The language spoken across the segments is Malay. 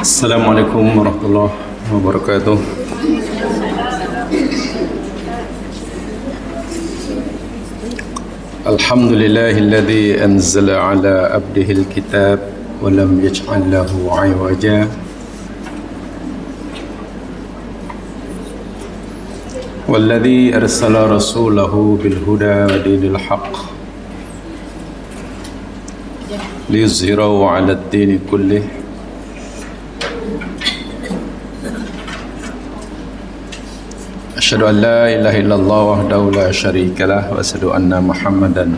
Assalamualaikum warahmatullahi wabarakatuh. Alhamdulillahilladzi anzala ala abdihil kitab wa lam yaj'al lahu 'iwaja walladzi arsala rasulahu bil huda wa dinil haqq liyuzhirahu 'ala ad-dini kullih Asyhadu an la ilaha illallah wahdahu la syarika lah wa asyhadu anna Muhammadan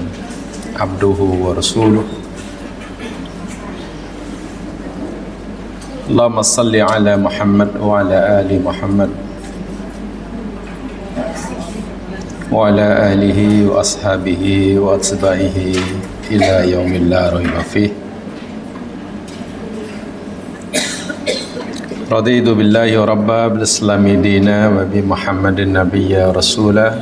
abduhu wa rasuluh. Allahumma salli ala Muhammad wa ala ali Muhammad wa ala alihi wa ashabihi wa atba'ihi ila yaumil la raiba fih. Raditu billahi rabba bil islami dina wa bi Muhammadin nabiyya rasula.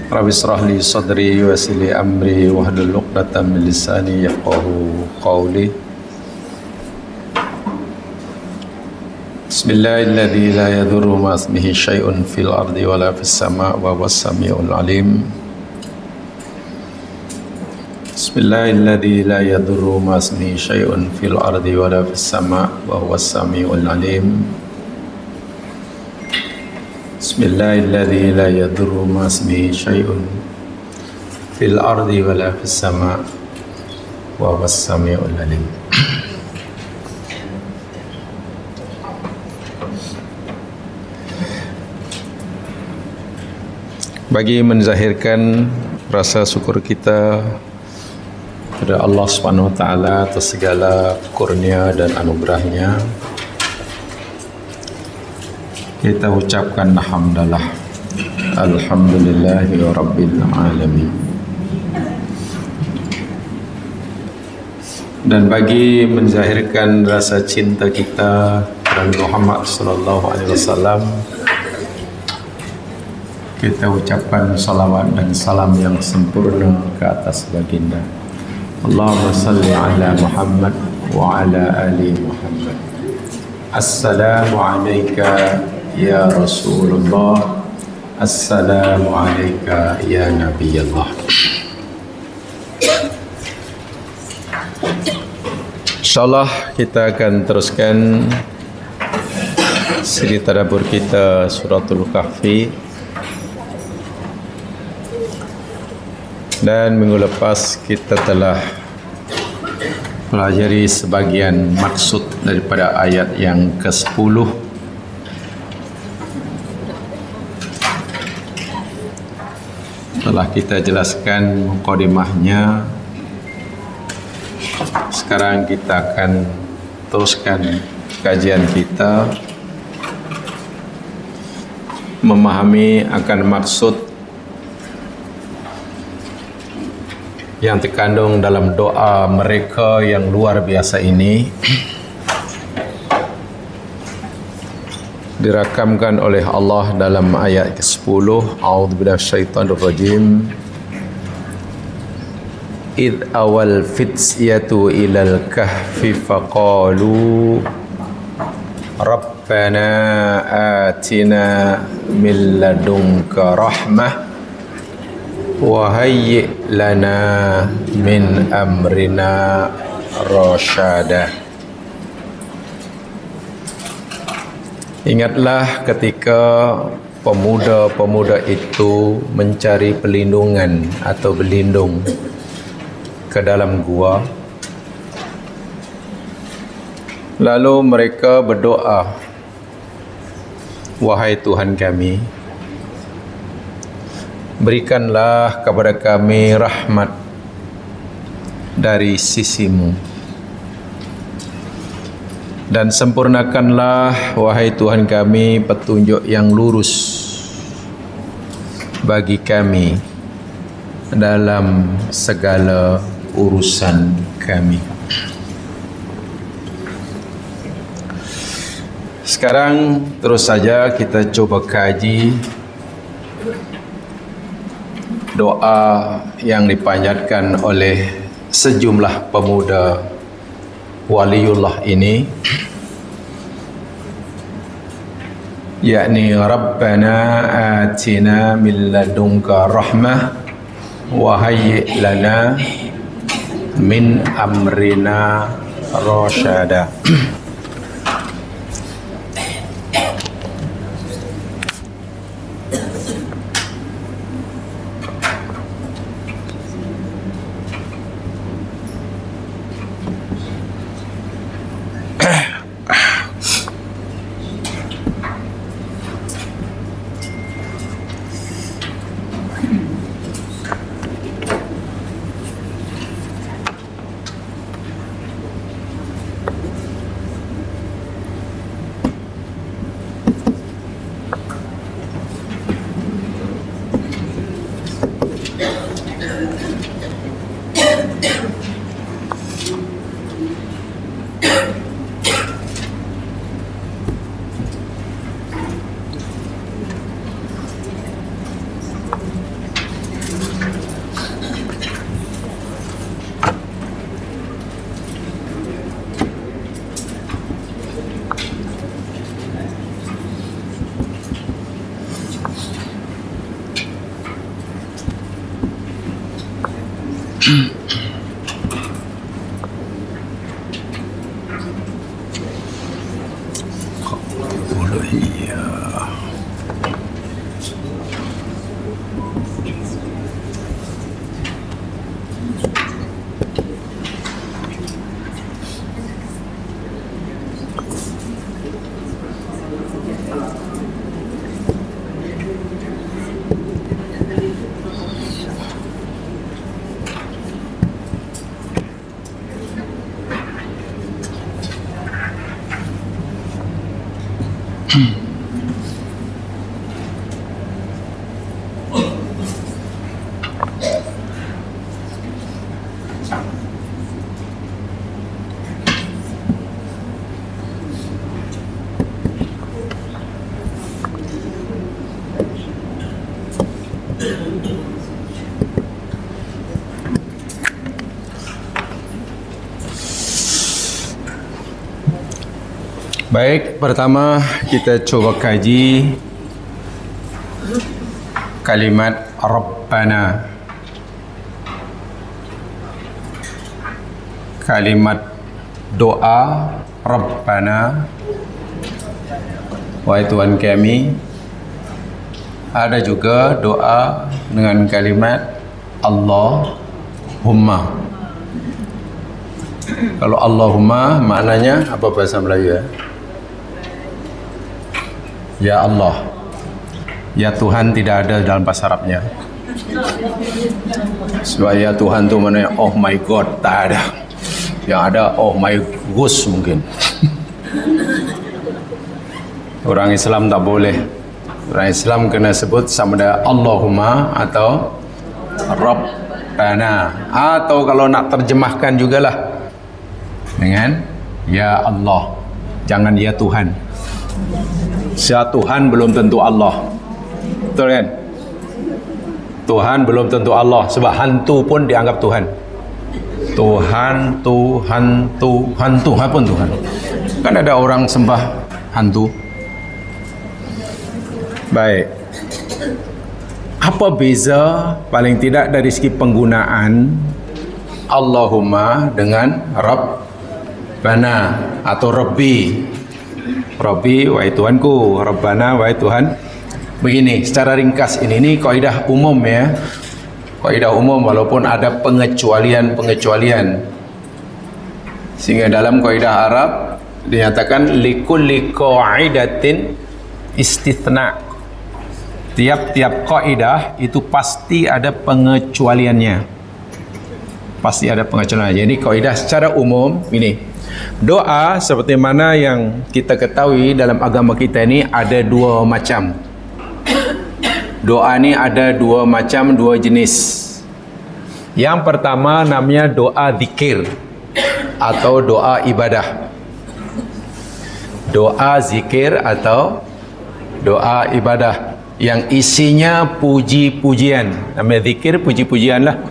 Rabbi israh li sadri wa yassir li amri wahlul 'uqdatam min lisani yafqahu qawli. Bismillahilladzi la yadurru ma ismihi syai'un fil ardi wa la fis sama' wa huwas samiul alim. Bismillahilladzi la yadurru ma ismihi syai'un fil ardi wa la fis sama' wa huwas samiul alim. Bismillahilladzi la yadurru ma ismihi syai'un fil ardi wa la fis sama' wa huwas samiul alim. Bagi menzahirkan rasa syukur kita kepada Allah Subhanahu wa taala atas segala kurnia dan anugerahnya, kita ucapkan alhamdulillah, alhamdulillahi rabbil alamin. Dan bagi menzahirkan rasa cinta kita kepada Muhammad sallallahu alaihi wasallam, kita ucapkan salawat dan salam yang sempurna ke atas baginda. Allahumma salli ala Muhammad wa ala ali Muhammad. Assalamu alayka ya Rasulullah. Assalamu alayka ya Nabiyullah. InsyaAllah kita akan teruskan siri tadabbur kita Suratul Kahfi. Dan minggu lepas kita telah pelajari sebagian maksud daripada ayat yang ke-10. Telah kita jelaskan mukadimahnya. Sekarang kita akan teruskan kajian kita, memahami akan maksud yang terkandung dalam doa mereka yang luar biasa ini, dirakamkan oleh Allah dalam ayat ke-10. A'udzubillahi minasyaitonir rajim. Id awal fityatu ilal kahfi faqalu Rabbana atina min ladunka rahmah wa hayyi' lana min amrina rasyada. Ingatlah ketika pemuda-pemuda itu mencari perlindungan atau berlindung ke dalam gua, lalu mereka berdoa, wahai Tuhan kami, berikanlah kepada kami rahmat dari sisimu, dan sempurnakanlah wahai Tuhan kami petunjuk yang lurus bagi kami dalam segala urusan kami. Sekarang terus saja kita coba kaji doa yang dipanjatkan oleh sejumlah pemuda waliullah ini, yakni Rabbana atina min ladunka rahmah wa hayyi' lana min amrina rasyada. Baik, pertama kita coba kaji kalimat Rabbana. Kalimat doa Rabbana, wahai Tuhan kami. Ada juga doa dengan kalimat Allahumma. Kalau Allahumma maknanya apa bahasa Melayu ya? Ya Allah. Ya Tuhan tidak ada dalam bahasa Arabnya. Sebab ya Tuhan tu mana oh my God, tak ada. Yang ada oh my Gus mungkin. Orang Islam tak boleh. Orang Islam kena sebut sama ada Allahumma atau Rabbana, atau kalau nak terjemahkan jugalah dengan ya Allah. Jangan ya Tuhan. Siapa Tuhan belum tentu Allah. Betul kan? Tuhan belum tentu Allah, sebab hantu pun dianggap Tuhan. Tuhan, apa pun Tuhan. Kan ada orang sembah hantu. Baik. Apa beza paling tidak dari segi penggunaan Allahumma dengan Rabbana atau Rabbi? Rabbi, wahai Tuhanku. Rabbana, wahai Tuhan. Begini, secara ringkas ini kaidah umum ya. Kaidah umum walaupun ada pengecualian. Sehingga dalam kaidah Arab dinyatakan likulli qaidatin istithna. Tiap-tiap kaidah itu pasti ada pengecualiannya. Pasti ada pengecualiannya. Jadi kaidah secara umum ini. Doa seperti mana yang kita ketahui dalam agama kita ini ada dua macam. Doa ni ada dua macam, dua jenis. Yang pertama namanya doa zikir atau doa ibadah. Doa zikir atau doa ibadah yang isinya puji-pujian. Namanya zikir, puji-pujian lah.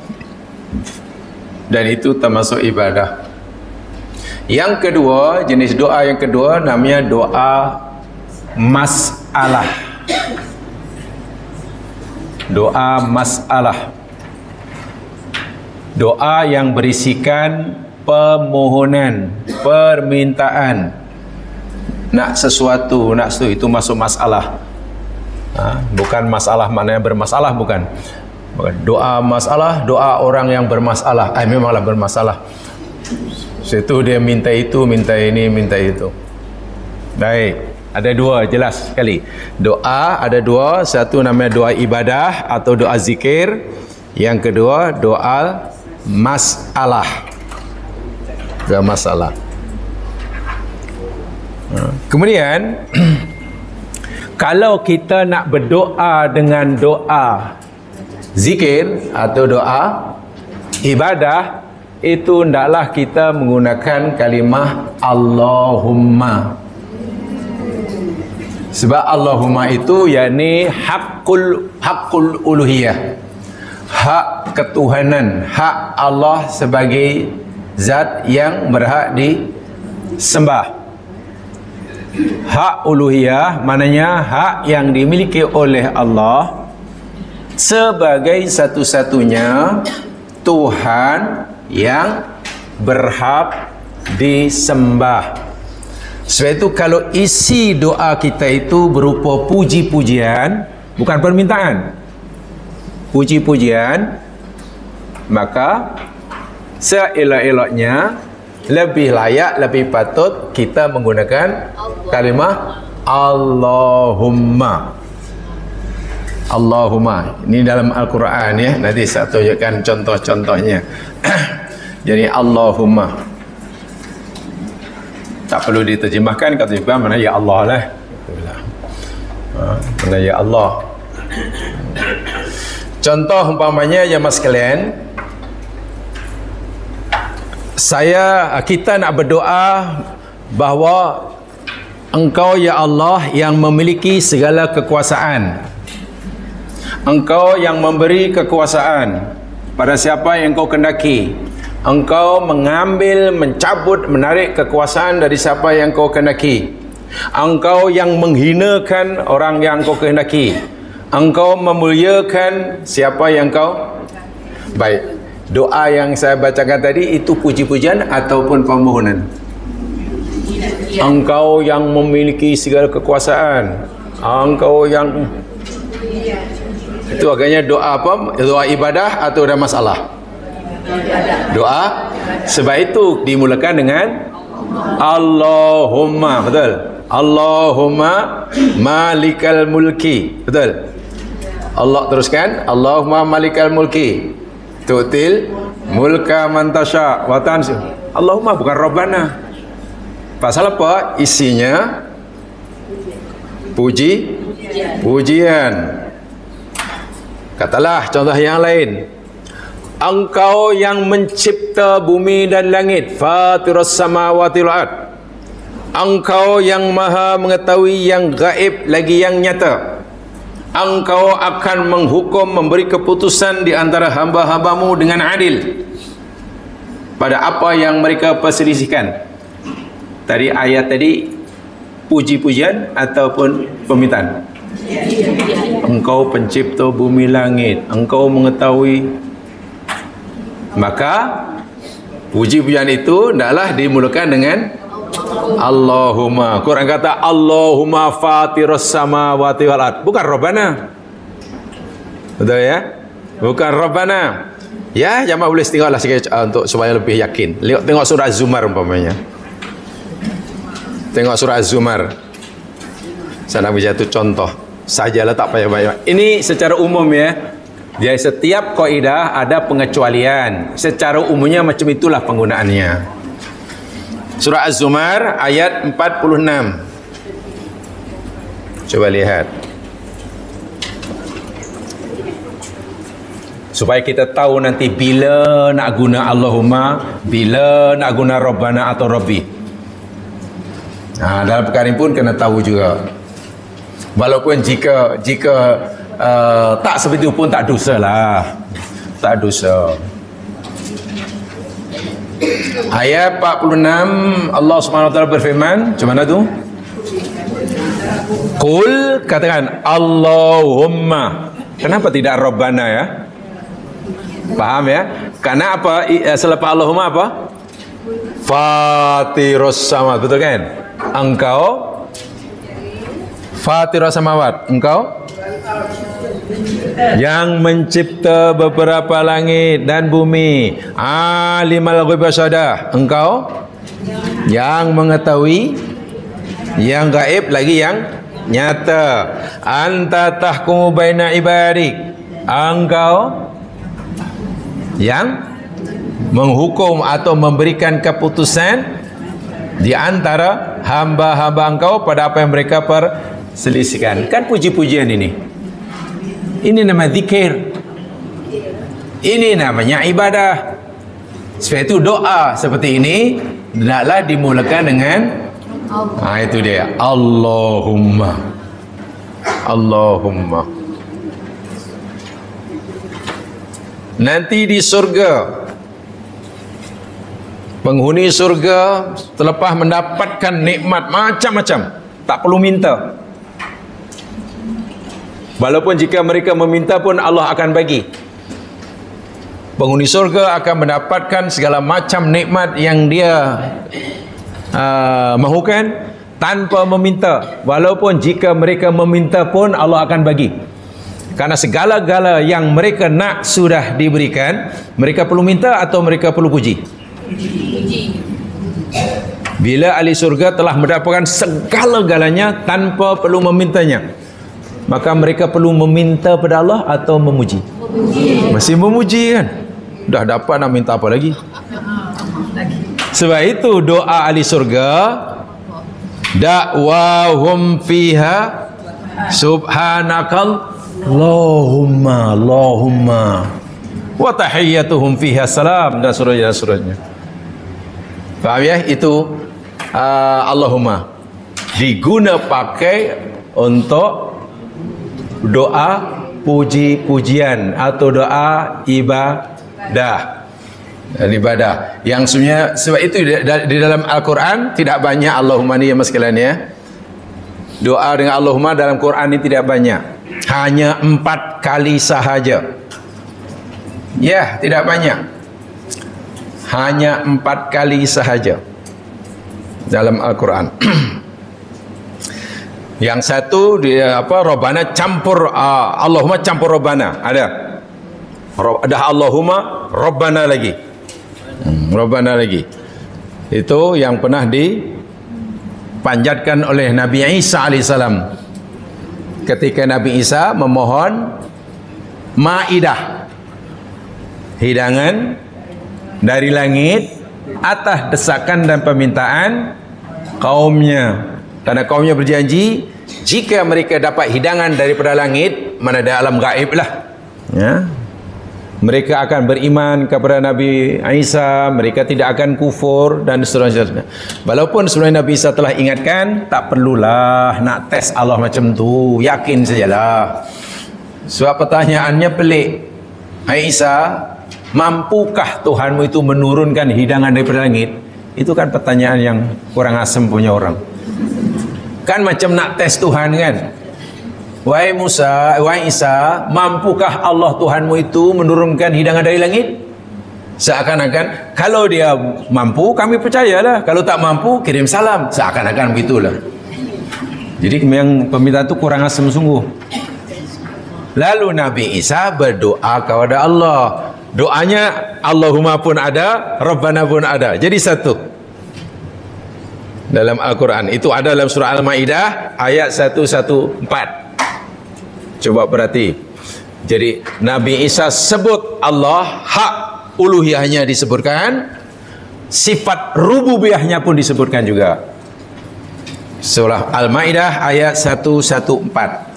dan itu termasuk ibadah. Yang kedua, jenis doa yang kedua namanya doa masalah. Doa masalah. Doa yang berisikan permohonan, permintaan. Nak sesuatu, itu masuk masalah. Bukan masalah maknanya bermasalah, bukan. Doa masalah, doa orang yang bermasalah. Memanglah bermasalah. Situ dia minta itu, minta ini, minta itu. Baik, ada dua, jelas sekali. Doa ada dua, satu namanya doa ibadah atau doa zikir. Yang kedua doa masalah. Doa masalah. Kemudian kalau kita nak berdoa dengan doa zikir atau doa ibadah, itu hendaklah kita menggunakan kalimah Allahumma. Sebab Allahumma itu yakni hakul uluhiyah, hak ketuhanan, hak Allah sebagai zat yang berhak disembah. Hak uluhiyah maknanya hak yang dimiliki oleh Allah sebagai satu-satunya Tuhan yang berhak disembah. Sebab itu kalau isi doa kita itu berupa puji-pujian, bukan permintaan, puji-pujian, maka seelok-eloknya lebih layak, lebih patut kita menggunakan kalimah Allahumma. Allahumma. Ini dalam Al-Quran ya. Nanti saya tunjukkan contoh-contohnya. Jadi Allahumma. Tak perlu diterjemahkan, kata juga mana ya Allah lah. Mana ya Allah. Contoh umpamanya ya mas sekalian, kita nak berdoa bahawa Engkau ya Allah yang memiliki segala kekuasaan. Engkau yang memberi kekuasaan pada siapa yang Engkau kendaki. Engkau mengambil, mencabut, menarik kekuasaan dari siapa yang Engkau kendaki. Engkau yang menghinakan orang yang Engkau kehendaki. Engkau memuliakan siapa yang Engkau. Baik, doa yang saya bacakan tadi itu puji-pujian ataupun permohonan? Engkau yang memiliki segala kekuasaan. Engkau yang itu agaknya doa apa? Doa ibadah atau ada masalah? Doa. Sebab itu dimulakan dengan Allahumma, betul? Allahumma malikal mulki, betul? Allah teruskan, Allahumma malikal mulki tu'til mulka man tasha wa tanzi. Allahumma bukan Rabbana. Pasal apa? Isinya pujian. Katalah contoh yang lain. Engkau yang mencipta bumi dan langit, fatirus samawati wal ard. Engkau yang maha mengetahui yang gaib lagi yang nyata. Engkau akan menghukum, memberi keputusan di antara hamba-hambamu dengan adil pada apa yang mereka perselisihkan. Tadi ayat tadi puji-pujian ataupun permintaan? Engkau pencipta bumi langit, Engkau mengetahui. Maka puji-pujian itu hendaklah dimulakan dengan Allahumma. Quran kata Allahumma fatirus samawati wal ard, bukan Rabbana. Betul ya? Bukan Rabbana. Ya, jamaah boleh tengoklah sikit untuk supaya lebih yakin. Tengok surah Az-Zumar umpamanya. Tengok surah Az-Zumar. Saya nak bagi satu contoh sajalah, tak payah banyak. Ini secara umum ya. Jadi setiap kaidah ada pengecualian. Secara umumnya macam itulah penggunaannya. Surah Az-Zumar ayat 46. Coba lihat. Supaya kita tahu nanti bila nak guna Allahumma, bila nak guna Rabbana atau Rabbi. Dalam perkara ini pun kena tahu juga. Walaupun jika tak seperti itu pun tak dosa lah. Tak dosa. Ayat 46 Allah SWT berfirman, macam mana tu? Qul, katakan Allahumma. Kenapa tidak Rabbana ya? Paham ya? Karena apa? Selepas Allahumma apa? Fatirus samawat, betul kan? Engkau Fatirus samawat, engkau yang mencipta beberapa langit dan bumi, alimal ghaib wasyahadah, engkau yang mengetahui yang gaib lagi yang nyata, anta tahkumu baina ibadik, engkau yang menghukum atau memberikan keputusan di antara hamba-hamba engkau pada apa yang mereka perselisihkan. Kan puji-pujian ini. Ini nama zikir. Ini namanya ibadah. Sebab itu doa seperti ini hendaklah dimulakan dengan itu dia, Allahumma. Allahumma. Nanti di surga, penghuni surga selepas mendapatkan nikmat macam-macam, tak perlu minta. Walaupun jika mereka meminta pun Allah akan bagi. Penghuni surga akan mendapatkan segala macam nikmat yang dia mahukan tanpa meminta. Walaupun jika mereka meminta pun Allah akan bagi. Karena segala-gala yang mereka nak sudah diberikan. Mereka perlu minta atau mereka perlu puji? Bila ahli surga telah mendapatkan segala-galanya tanpa perlu memintanya, maka mereka perlu meminta pada Allah atau memuji? Masih memuji kan? Dah dapat, nak minta apa lagi? Sebab itu doa ahli surga, da'wahum fiha subhanakal Allahumma Allahumma wa tahiyyatuhum fiha salam, dan surah-surahnya. Faham ya? Itu Allahumma diguna pakai untuk doa puji-pujian atau doa ibadah. Ibadah yang sebenarnya, sebab itu di dalam Al-Quran tidak banyak Allahumma ni ya mas sekalian ya. Doa dengan Allahumma dalam Quran ini tidak banyak, hanya 4 kali sahaja. Ya, tidak banyak, hanya 4 kali sahaja dalam Al-Quran. Yang satu dia apa, Rabbana campur Allahumma campur Rabbana, ada Allahumma Rabbana lagi, Rabbana lagi. Itu yang pernah dipanjatkan oleh Nabi Isa alaihissalam ketika Nabi Isa memohon Maidah, hidangan dari langit atas desakan dan permintaan kaumnya. Karena kaumnya berjanji jika mereka dapat hidangan daripada langit, mana ada alam gaib lah ya, mereka akan beriman kepada Nabi Isa, mereka tidak akan kufur dan seterusnya. Walaupun sebenarnya Nabi Isa telah ingatkan, tak perlulah nak tes Allah macam tu, yakin sajalah. Sebab pertanyaannya pelik. Hai Isa, mampukah Tuhanmu itu menurunkan hidangan daripada langit? Itu kan pertanyaan yang kurang asam punya orang. Kan macam nak tes Tuhan kan. Wahai Musa, wahai Isa, mampukah Allah Tuhanmu itu menurunkan hidangan dari langit? Seakan-akan kalau dia mampu kami percayalah, kalau tak mampu kirim salam, seakan-akan begitulah. Jadi yang permintaan itu kurang asam sungguh. Lalu Nabi Isa berdoa kepada Allah. Doanya Allahumma pun ada, Rabbana pun ada. Jadi satu dalam Al-Quran. Itu ada dalam surah Al-Ma'idah ayat 114. Coba perhati. Jadi Nabi Isa sebut Allah, hak uluhiyahnya disebutkan, sifat rububiyahnya pun disebutkan juga. Surah Al-Ma'idah ayat 114.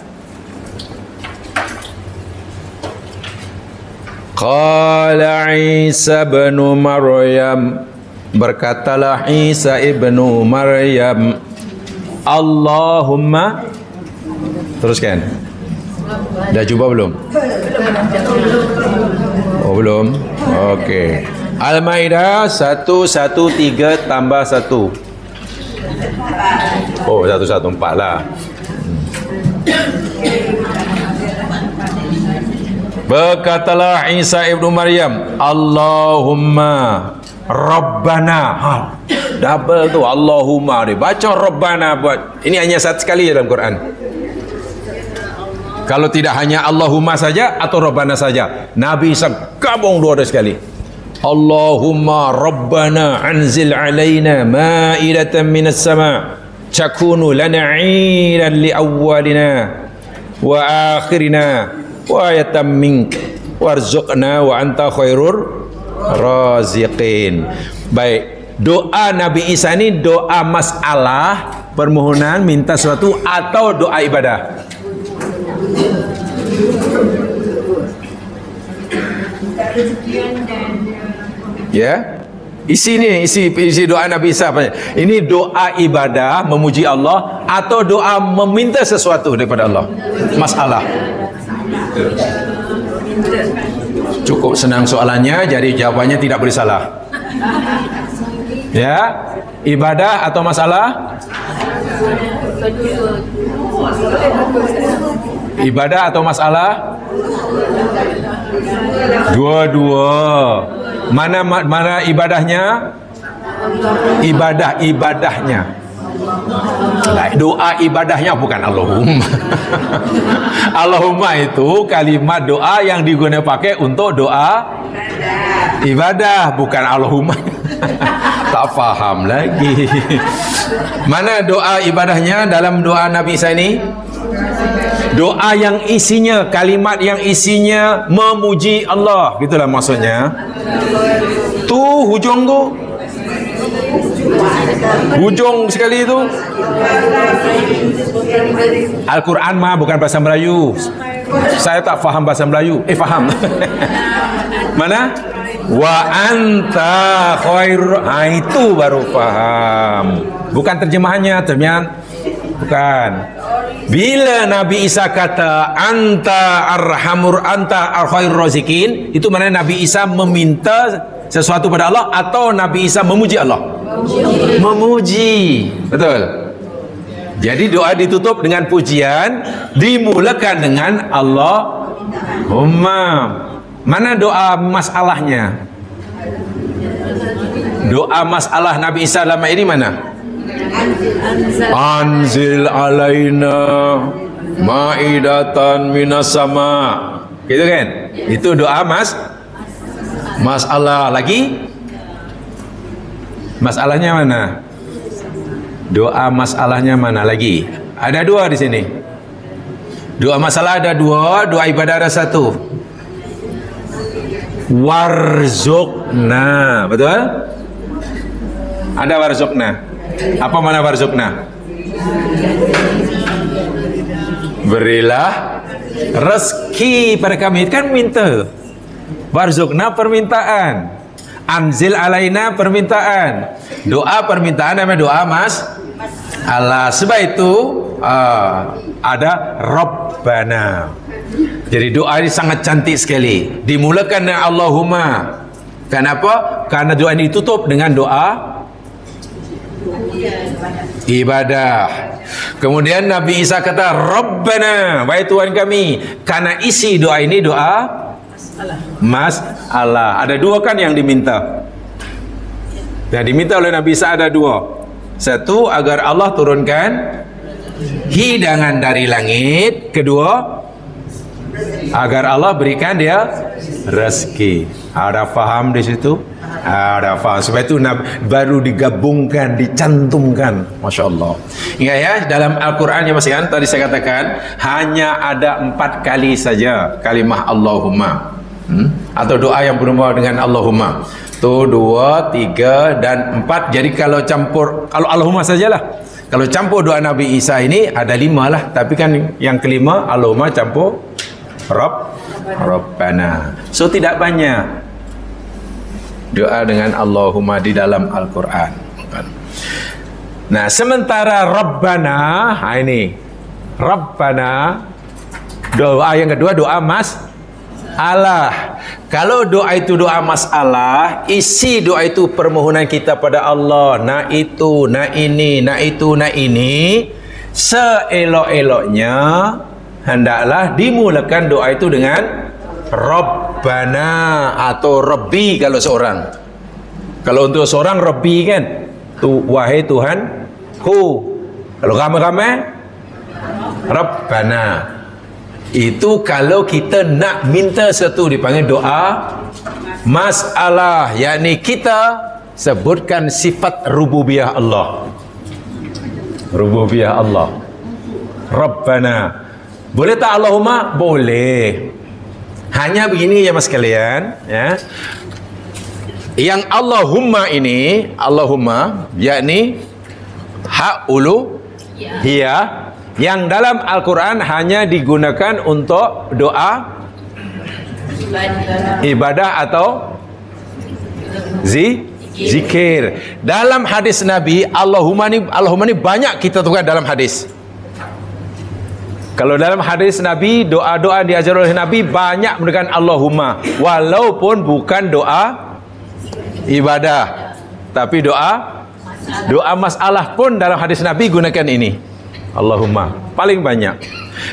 Qala Isa bin Maryam, berkatalah Isa ibnu Maryam, Allahumma, teruskan. Dah jumpa belum? Oh belum. Okey. Al-Maidah 113 tambah 1. Oh, 114 lah. Berkatalah Isa ibnu Maryam, Allahumma Rabbana. Double tu Allahumma dia. Baca Rabbana buat. Ini hanya satu sekali dalam Quran. Kalau tidak hanya Allahumma saja atau Rabbana saja, Nabi Isa gabung dua sekali. Allahumma Rabbana anzil alaina ma'idatan minas sama' takunu lana 'idan li awwalina wa akhirina wa ayatan mink warzuqna wa anta khairur raziqin. Baik, doa Nabi Isa ini doa masalah, permohonan, minta sesuatu, atau doa ibadah? Ya, isi doa Nabi Isa apa? Ini doa ibadah memuji Allah atau doa meminta sesuatu daripada Allah? Masalah. Cukup senang soalannya, jadi jawabannya tidak boleh salah. Ya, ibadah atau masalah? Ibadah atau masalah? Dua-dua. Mana ibadahnya? Ibadahnya. Doa ibadahnya bukan Allahumma. Allahumma itu kalimat doa yang digunakan pakai untuk doa ibadah, bukan Allahumma. Tak faham lagi. Mana doa ibadahnya dalam doa Nabi Isa ini? Doa yang isinya, kalimat yang isinya memuji Allah, gitulah maksudnya. Tu hujung tu, hujung sekali tu. Al-Quran mah bukan bahasa Melayu. Saya tak faham bahasa Melayu. Faham. Mana? Wa anta khair. Itu baru faham. Bukan terjemahannya, bukan. Bila Nabi Isa kata anta arhamur anta al-khairur razikin, itu maknanya Nabi Isa meminta sesuatu pada Allah atau Nabi Isa memuji Allah? Memuji. Betul. Jadi doa ditutup dengan pujian, dimulakan dengan Allahumma. Mana doa masalahnya? Doa masalah Nabi Isa dalam ayat ini mana? Anzil alaina ma'idatan minas sama. Gitu kan? Itu doa masalah. Lagi? Masalahnya mana? Doa masalahnya mana lagi? Ada dua di sini. Doa masalah ada dua, doa ibadah ada satu. Warzuqna, betul? Ada warzuqna. Apa mana warzuqna? Berilah rezeki pada kami. Kan minta. Warzuqna permintaan. Anzil alaina permintaan. Doa permintaan namanya doa Allah. Sebab itu ada Rabbana. Jadi doa ini sangat cantik sekali. Dimulakan dengan Allahumma. Kenapa? Karena doa ini ditutup dengan doa ibadah. Kemudian Nabi Isa kata Rabbana, wahai Tuhan kami. Karena isi doa ini doa masalah. Ada dua kan yang diminta. Yang diminta oleh Nabi Isa ada dua. Satu, agar Allah turunkan hidangan dari langit. Kedua, agar Allah berikan dia rezeki. Ada faham di situ? Ada faham. Sebab itu baru digabungkan, dicantumkan. Masya Allah. Ingat ya, dalam Al-Quran yang masih kan, tadi saya katakan hanya ada 4 kali saja kalimah Allahumma, atau doa yang berhubungan dengan Allahumma. Tuh 2, 3 dan 4. Jadi kalau campur, kalau Allahumma sajalah. Kalau campur doa Nabi Isa ini ada 5 lah. Tapi kan yang kelima Allahumma campur Rabbana. So tidak banyak doa dengan Allahumma di dalam Al-Quran. Nah, sementara Rabbana, ini Rabbana, doa yang kedua doa Allah. Kalau doa itu doa masalah, isi doa itu permohonan kita pada Allah, nak itu, nak ini, nak itu, nak ini, seelok-eloknya hendaklah dimulakan doa itu dengan Rabbana atau Rabbi kalau seorang. Kalau untuk seorang Rabbi kan, wahai Tuhan ku. Kalau ramai-ramai Rabbana. Itu kalau kita nak minta sesuatu dipanggil doa masalah, yakni kita sebutkan sifat rububiyah Allah. Rububiyah Allah. Rabbana. Boleh tak Allahumma? Boleh. Hanya begini ya mas sekalian, ya. Yang Allahumma ini, Allahumma yakni hak ulu hiya, yang dalam Al-Quran hanya digunakan untuk doa ibadah atau zikir. Dalam hadis Nabi, Allahumma ni banyak kita tukar dalam hadis. Kalau dalam hadis Nabi, doa-doa diajar oleh Nabi banyak menggunakan Allahumma, walaupun bukan doa ibadah, tapi doa masalah pun dalam hadis Nabi gunakan ini Allahumma paling banyak.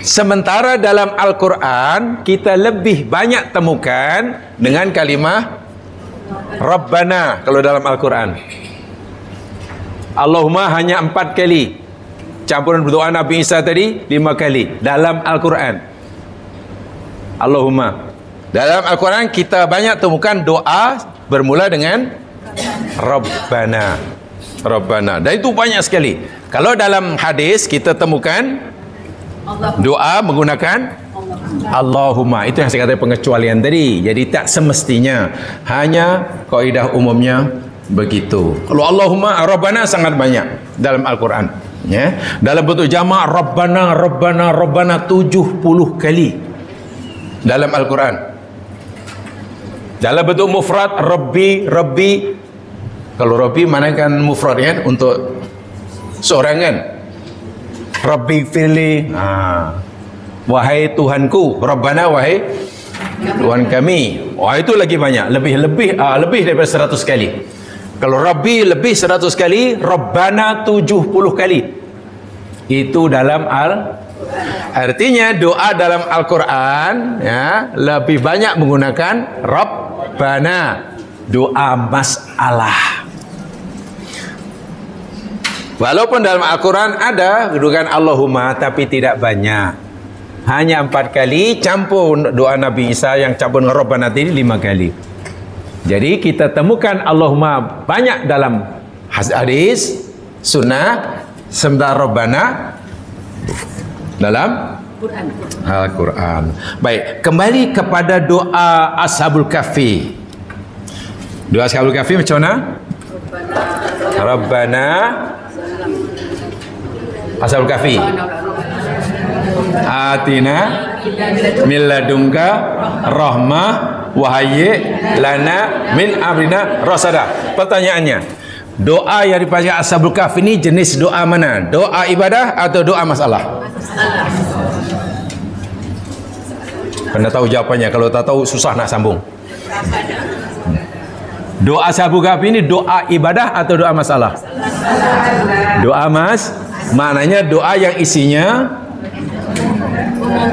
Sementara dalam Al-Quran kita lebih banyak temukan dengan kalimah Rabbana. Kalau dalam Al-Quran Allahumma hanya 4 kali, campuran doa Nabi Isa tadi 5 kali dalam Al-Quran. Allahumma dalam Al-Quran kita banyak temukan doa bermula dengan Rabbana. Rabbana, dan itu banyak sekali. Kalau dalam hadis kita temukan doa menggunakan Allahumma. Itu yang saya kata pengecualian tadi. Jadi tak semestinya, hanya kaidah umumnya begitu. Kalau Allahumma, Rabbana sangat banyak dalam Al-Quran, ya. Dalam bentuk jamak Rabbana, Rabbana, Rabbana 70 kali dalam Al-Quran. Dalam bentuk mufrad Rabbi, Rabbi. Kalau Rabbi mana kan mufrad kan, untuk seorang kan. Rabbi firli, wahai Tuhanku. Rabbana, wahai Tuhan kami. Wah, itu lagi banyak, lebih daripada 100 kali. Kalau Rabbi lebih 100 kali, Rabbana 70 kali. Itu dalam artinya doa dalam Al-Quran, ya, lebih banyak menggunakan Rabbana, doa masalah. Walaupun dalam Al-Quran ada kedudukan Allahumma, tapi tidak banyak. Hanya 4 kali, campur doa Nabi Isa yang campur dengan Rabbana tadi 5 kali. Jadi kita temukan Allahumma banyak dalam hadis, sunnah, sementara Rabbana dalam Al-Quran. Baik, kembali kepada doa Ashabul Kahfi. Doa Ashabul Kahfi macam mana? Rabbana Ashabul Kahfi atina min ladunka rahmah wa hayyi lana min amrina rasada. Pertanyaannya, doa yang dipanggil Ashabul Kahfi ini jenis doa mana? Doa ibadah atau doa masalah? Anda tahu jawapannya. Kalau tak tahu susah nak sambung. Doa Ashabul Kahfi ini doa ibadah atau doa masalah? Doa maknanya doa yang isinya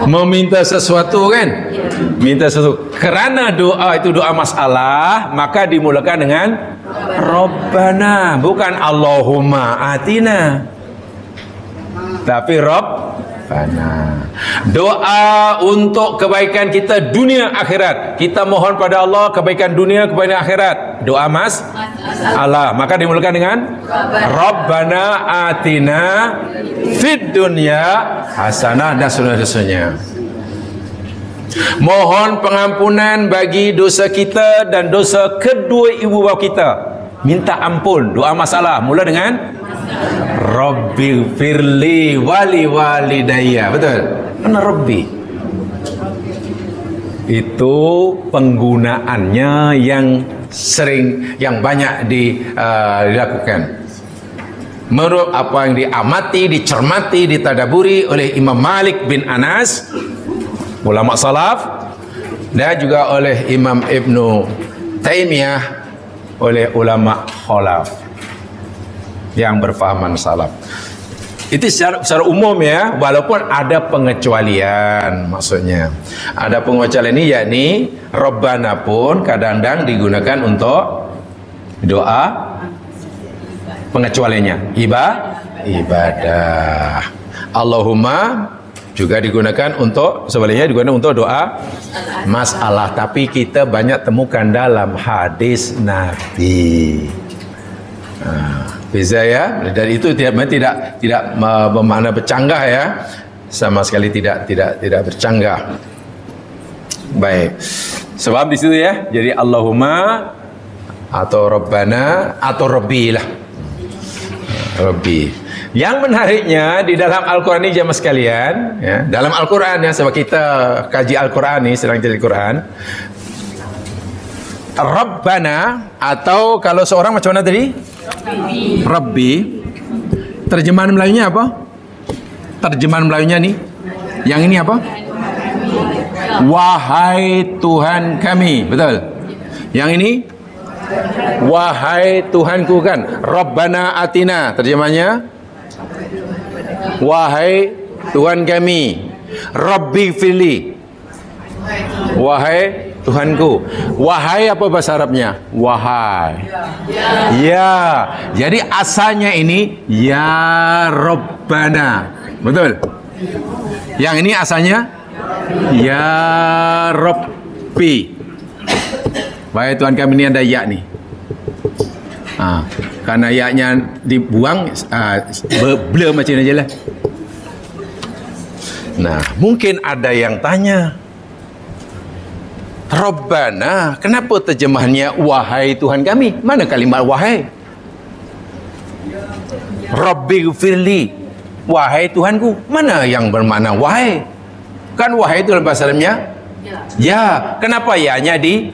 meminta sesuatu kan? Minta sesuatu. Kerana doa itu doa masalah, maka dimulakan dengan Rabbana, bukan Allahumma atina, tapi Rabbana. Doa untuk kebaikan kita dunia akhirat. Kita mohon pada Allah kebaikan dunia, kebaikan akhirat. Doa Allah, maka dimulakan dengan Rabbana atina fid dunya hasanah dan seterusnya. Mohon pengampunan bagi dosa kita dan dosa kedua ibu bapa kita. Minta ampun, doa masalah mula dengan Rabbi firli wali walidayya. Betul? Mana Rabbi? Itu penggunaannya yang sering, yang banyak dilakukan. Menurut apa yang diamati, dicermati, ditadaburi oleh Imam Malik bin Anas, ulama salaf, dan juga oleh Imam Ibnu Taimiyah, oleh ulama khalaf yang berfahaman salaf. Itu secara umum ya, walaupun ada pengecualian, maksudnya ada pengecualian ini, yakni Rabbana pun kadang-kadang digunakan untuk doa, pengecualiannya ibadah. Allahumma juga digunakan untuk, sebaliknya digunakan untuk doa masalah, tapi kita banyak temukan dalam hadis Nabi. Beza ya, dan itu tidak bermakna bercanggah ya, sama sekali tidak bercanggah. Baik, sebab di situ ya, jadi Allahumma atau Rabbana atau Rabbi lah, Rabbi. Yang menariknya di dalam Al-Quran ini jemaah sekalian ya, dalam Al-Quran ya, sebab kita kaji Al-Quran ini, sedang kaji Al-Quran, Rabbana, atau kalau seorang macam mana tadi? Rabbi. Terjemahan Melayunya apa? Terjemahan Melayunya nih. Yang ini apa? Wahai Tuhan kami. Betul? Yang ini? Wahai Tuhanku kan? Rabbana atina. Terjemahannya? Wahai Tuhan kami. Rabbi fili. Wahai Tuhanku. Wahai apa bahasa Arabnya? Wahai. Ya. Jadi asalnya ini ya Rabbana. Betul? Yang ini asalnya ya Rabbi. Wahai Tuhan kami, ini ada ya nih. Karena ya-nya dibuang, blur macam ni je lah. Nah, mungkin ada yang tanya, Rabbana, kenapa terjemahannya wahai Tuhan kami? Mana kalimat wahai? Rabbighfirli, wahai Tuhanku. Mana yang bermakna wahai? Kan wahai itu dalam bahasa Arabnya ya. Kenapa ya-nya di?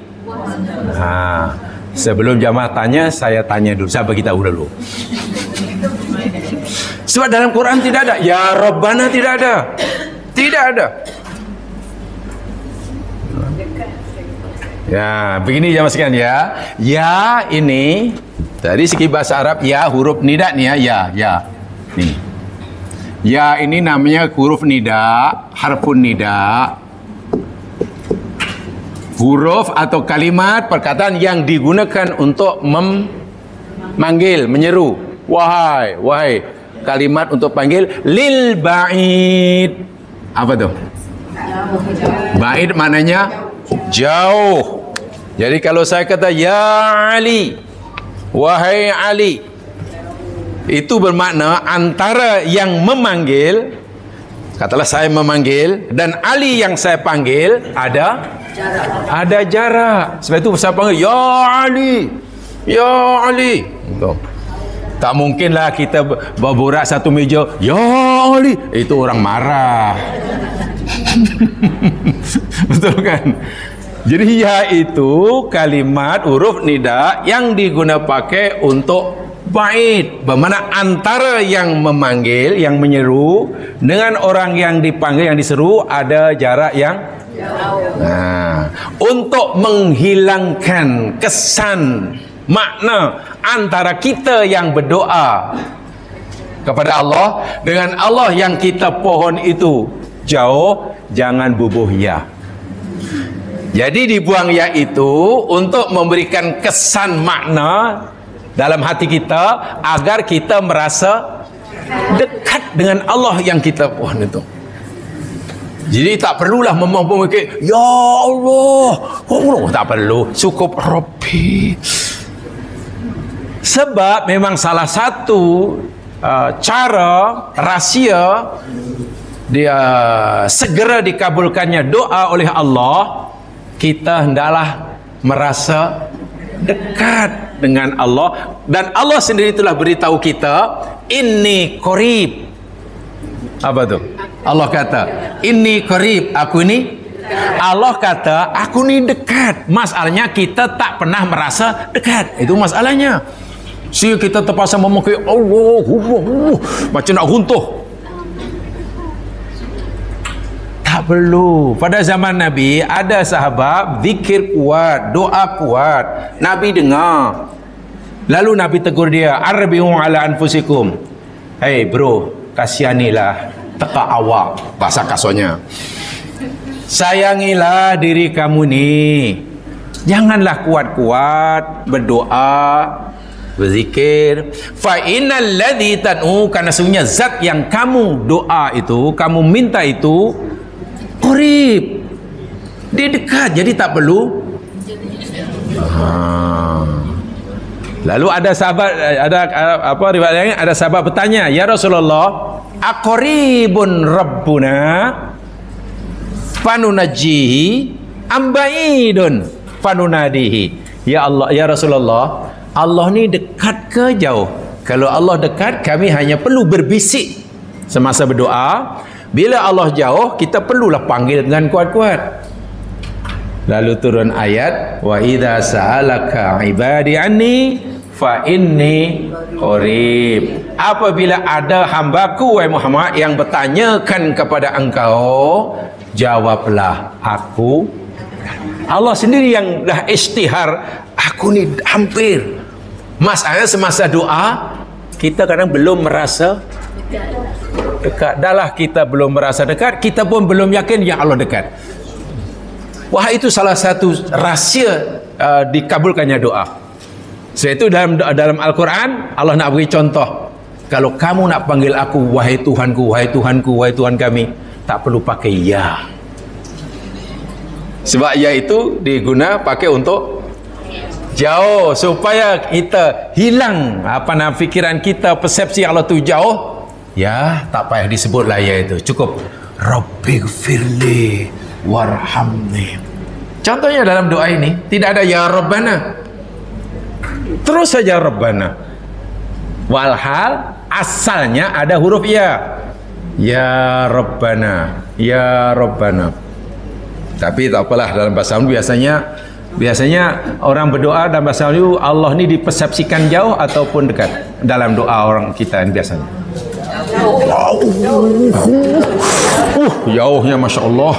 Sebelum jamaah tanya, saya tanya dulu. Saya beritahu dulu. Sebab dalam Quran tidak ada ya Rabbana, tidak ada. Tidak ada. Ya, begini jamaah sekalian ya. Ya ini dari segi bahasa Arab, ya huruf nida nih ya, ya. Nih. Ya ini namanya huruf nida, harfun nida. Huruf atau kalimat perkataan yang digunakan untuk memanggil, menyeru. Wahai, wahai. Kalimat untuk panggil lil ba'id. Apa tuh? Ba'id maknanya jauh. Jadi kalau saya kata ya Ali, wahai Ali, itu bermakna antara yang memanggil, katalah saya memanggil, dan Ali yang saya panggil ada jarak. Sebab itu saya panggil ya Ali, ya Ali. Tak mungkinlah kita berborak satu meja ya Ali, itu orang marah. Betul kan? Jadi ya itu kalimat huruf nida yang digunakan pakai untuk ba'id, bermakna antara yang memanggil, yang menyeru dengan orang yang dipanggil, yang diseru ada jarak yang nah, untuk menghilangkan kesan makna antara kita yang berdoa kepada Allah dengan Allah yang kita pohon itu jauh, jangan bubuh ya. Jadi dibuang ya itu untuk memberikan kesan makna dalam hati kita agar kita merasa dekat dengan Allah yang kita pohon itu. Jadi tak perlulah memikir ya Allah, oh, tak perlu, cukup Rabbi. Sebab memang salah satu cara rahsia dia segera dikabulkannya doa oleh Allah, kita hendaklah merasa dekat dengan Allah, dan Allah sendiri telah beritahu kita inni qarib. Apa tu? Allah kata inni qarib, aku ini, Allah kata aku ni dekat. Masalahnya kita tak pernah merasa dekat, itu masalahnya. Kita terpaksa memakai Allah macam nak runtuh. Tak Tak perlu. Pada zaman Nabi ada sahabat zikir kuat, doa kuat. Nabi dengar. Lalu Nabi tegur dia, arbi'u ala anfusikum. Hey bro, kasihanilah teka awak, bahasa kasarnya. Sayangilah diri kamu ni. Janganlah kuat-kuat berdoa, berzikir. Fa innal ladzi tad'u, karena sesungguhnya zat yang kamu doa itu, kamu minta itu qarib. Dia dekat, jadi tak perlu. Lalu ada sahabat, ada riwayat lain, ada sahabat bertanya, ya Rasulullah, aqribun rabbuna fanunajihi ambaidun fanunadihi. Ya Allah, ya Rasulullah, Allah ni dekat ke jauh? Kalau Allah dekat, kami hanya perlu berbisik semasa berdoa. Bila Allah jauh, kita perlulah panggil dengan kuat-kuat. Lalu turun ayat, wa idza sa'alaka ibadi anni fa inni qarib. Apabila ada hambaku wahai Muhammad yang bertanyakan kepada engkau, jawablah aku. Allah sendiri yang dah isytihar, aku ni hampir. Masalahnya semasa doa kita kadang belum merasa dekat. Dahlah kita belum merasa dekat, kita pun belum yakin yang Allah dekat. Wah, itu salah satu rahsia dikabulkannya doa. Sebab itu dalam Al-Quran Allah nak beri contoh. Kalau kamu nak panggil aku wahai Tuhanku, wahai Tuhanku, wahai Tuhan kami, tak perlu pakai ya. Sebab ya itu diguna pakai untuk jauh, supaya kita hilang fikiran kita, persepsi Allah tu jauh. Ya, tak payah disebutlah ya itu. Cukup Rabbighfirli warhamni. Contohnya dalam doa ini tidak ada ya Rabbana, terus saja Rabbana. Walhal asalnya ada huruf ya. Ya Rabbana, ya Rabbana. Tapi tak apalah, dalam bahasa Melayu biasanya orang berdoa dalam bahasa Melayu Allah ni dipersepsikan jauh ataupun dekat dalam doa orang kita ini biasanya. Jauhnya Masya Allah.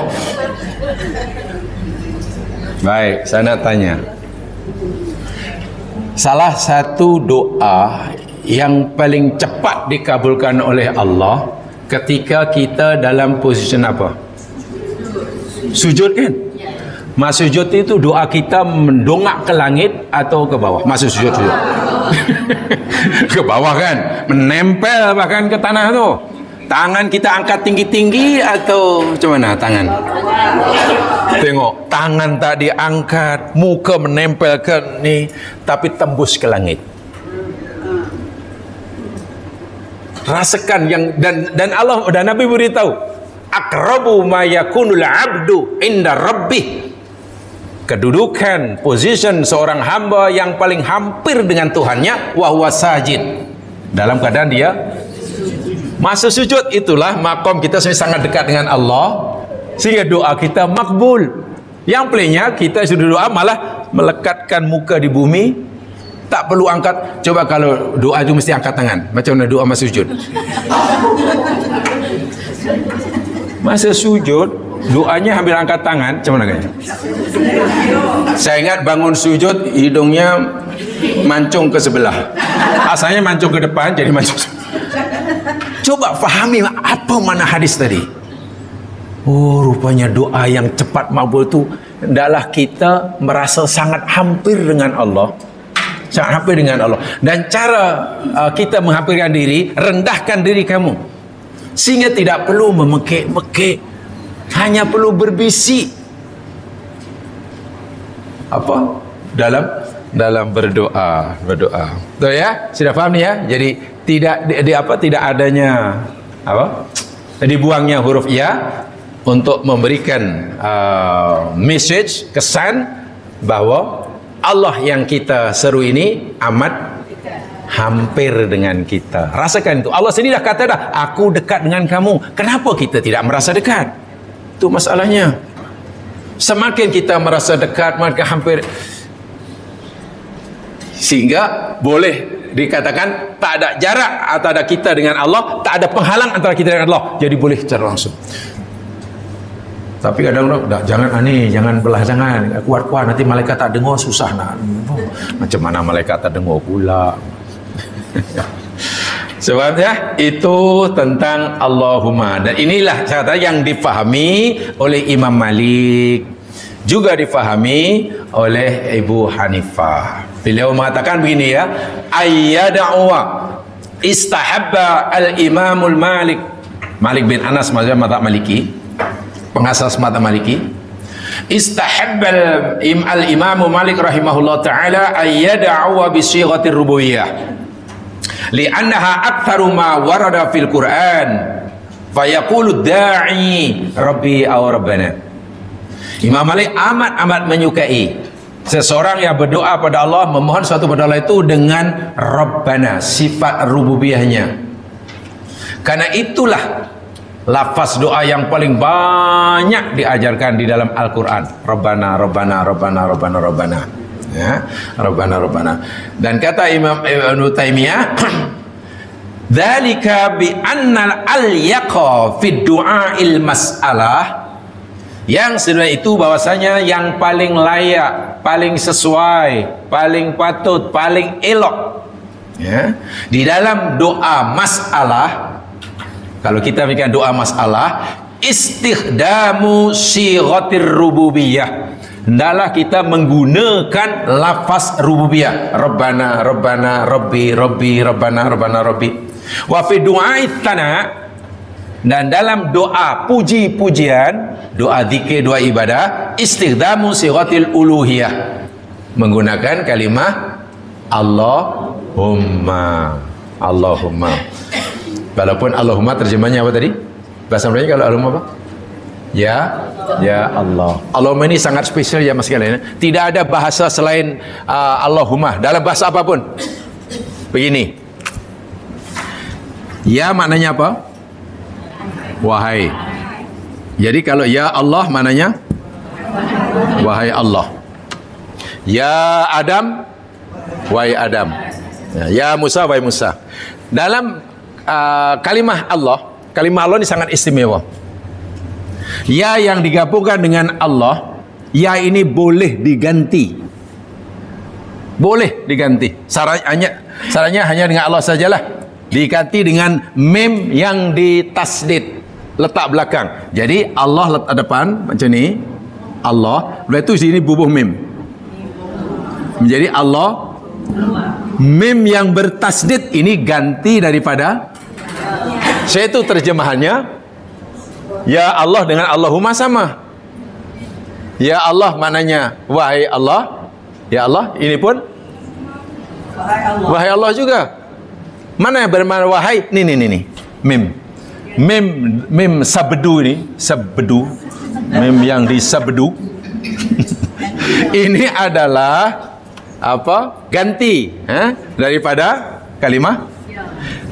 Baik, saya nak tanya, salah satu doa yang paling cepat dikabulkan oleh Allah ketika kita dalam posisi apa? Sujud kan? Masa sujud itu doa kita mendongak ke langit atau ke bawah? Masa sujud ke bawah kan? Menempel bahkan ke tanah tu. Tangan kita angkat tinggi-tinggi atau macam mana tangan? Tengok, tangan tak diangkat, muka menempel ke ni, tapi tembus ke langit. Rasakan yang dan Allah dan Nabi beritahu, aqrabu ma yakunul 'abdu inda rabbih. Kedudukan, position seorang hamba yang paling hampir dengan Tuhannya, wa huwa sajid, dalam keadaan dia masa sujud. Itulah makom kita sangat dekat dengan Allah, sehingga doa kita makbul. Yang peliknya kita sudah doa malah melekatkan muka di bumi, tak perlu angkat. Coba kalau doa itu mesti angkat tangan, macam mana doa masa sujud? Masa sujud doanya hampir angkat tangan, macam mana kayaknya? Saya ingat bangun sujud hidungnya mancung ke sebelah, asalnya mancung ke depan jadi mancung. Coba fahami apa mana hadis tadi. Oh, rupanya doa yang cepat makbul itu adalah kita merasa sangat hampir dengan Allah, sangat hampir dengan Allah. Dan cara kita menghampirkan diri, rendahkan diri kamu, sehingga tidak perlu memekik-mekik, hanya perlu berbisik apa dalam berdoa. Betul ya? Sudah faham ni ya? Jadi tidak adanya dibuangnya huruf ya untuk memberikan message, kesan bahawa Allah yang kita seru ini amat hampir dengan kita. Rasakan itu. Allah sendiri dah kata dah, aku dekat dengan kamu. Kenapa kita tidak merasa dekat? Itu masalahnya. Semakin kita merasa dekat, maka hampir, sehingga boleh dikatakan tak ada jarak antara kita dengan Allah, tak ada penghalang antara kita dengan Allah, jadi boleh secara langsung. Tapi kadang-kadang jangan aneh, jangan belah jangan kuat-kuat, nanti malaikat tak dengar susah nak. Macam mana malaikat tak dengar pula? Sebabnya itu tentang Allahumma, dan inilah kata yang difahami oleh Imam Malik, juga difahami oleh Ibu Hanifah. Beliau mengatakan begini ya, ayyada'wa istahabba al-imamul Malik bin Anas mazhab Maliki, pengasas mazhab Maliki. Istahabba al-imam Malik rahimahullah taala ayyada'wa bi sighatir rububiyyah li'annaha aktsaru ma warada fil Qur'an fayaqulu da'i rabbi aw rabbana. Imam Malik amat menyukai seseorang yang berdoa pada Allah, memohon suatu pada Allah itu dengan Rabbana, sifat rububiyahnya. Karena itulah lafaz doa yang paling banyak diajarkan di dalam Al-Quran. Rabbana, Rabbana, Rabbana, Rabbana, Rabbana. Ya, Rabbana, Rabbana. Dan kata Imam Ibn Taimiyah, dzalika bi anna al-yaqa fi du'ail mas'alah, yang sebenarnya itu bahwasanya yang paling layak, paling sesuai, paling patut, paling elok ya, di dalam doa masalah. Kalau kita bikin doa masalah, istikhdamu sighatir rububiyah, hendaklah kita menggunakan lafaz rububiyah. Rabbana, Rabbana, Rabbi, Rabbi, Rabbana, Rabbana, Rabbi. Wa fi du'a'it thana, dan dalam doa puji-pujian, doa zikir, doa ibadah, istikhdamu sighatil uluhiyah, menggunakan kalimah Allahumma. Allahumma. Walaupun Allahumma terjemahnya apa tadi? Bahasa Melayu kalau Allahumma apa? Ya Allah. Allahumma ini sangat spesial ya mas sekalian. Tidak ada bahasa selain Allahumma dalam bahasa apapun. Begini. Ya maknanya apa? Wahai. Jadi kalau ya Allah maknanya wahai Allah. Ya Adam, wahai Adam. Ya Musa, wahai Musa. Dalam kalimah Allah ini sangat istimewa. Ya yang digabungkan dengan Allah, ya ini boleh diganti. Boleh diganti. Sarannya hanya dengan Allah sajalah. Diganti dengan mim yang ditasdid, letak belakang. Jadi Allah letak depan macam ni, Allah, lepas tu sini bubuh mim, menjadi Allah. Mim yang bertasdid ini ganti daripada. Saya itu terjemahannya ya Allah dengan Allahumma sama. Ya Allah maknanya wahai Allah. Ya Allah ini pun wahai Allah juga. Mana yang bermakna wahai? Nih. Mim sabdu ini, sabdu. Mim yang disabdu. Ini adalah apa? Ganti daripada kalimah.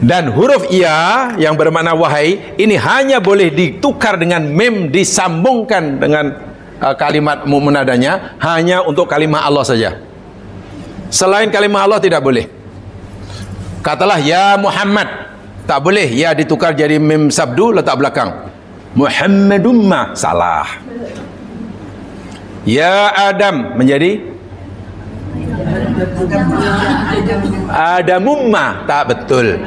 Dan huruf ya yang bermakna wahai ini hanya boleh ditukar dengan mim, disambungkan dengan kalimat munadanya hanya untuk kalimah Allah saja. Selain kalimah Allah tidak boleh. Katalah ya Muhammad, tak boleh ya ditukar jadi mim sabdu letak belakang. Muhammadumma, salah. Ya Adam menjadi Adamumma, tak betul.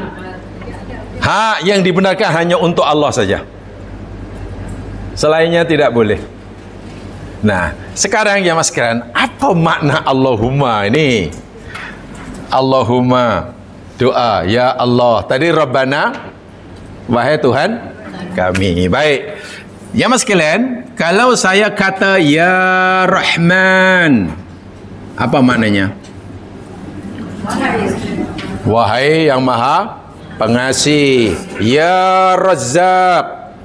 Hak yang dibenarkan hanya untuk Allah saja. Selainnya tidak boleh. Nah, sekarang ya mas sekalian, apa makna Allahumma ini? Allahumma, doa, ya Allah. Tadi Rabbana, wahai Tuhan kami. Baik. Ya mas sekalian, kalau saya kata ya Rahman, apa maknanya? Wahai yang maha pengasih. Ya Razzaq,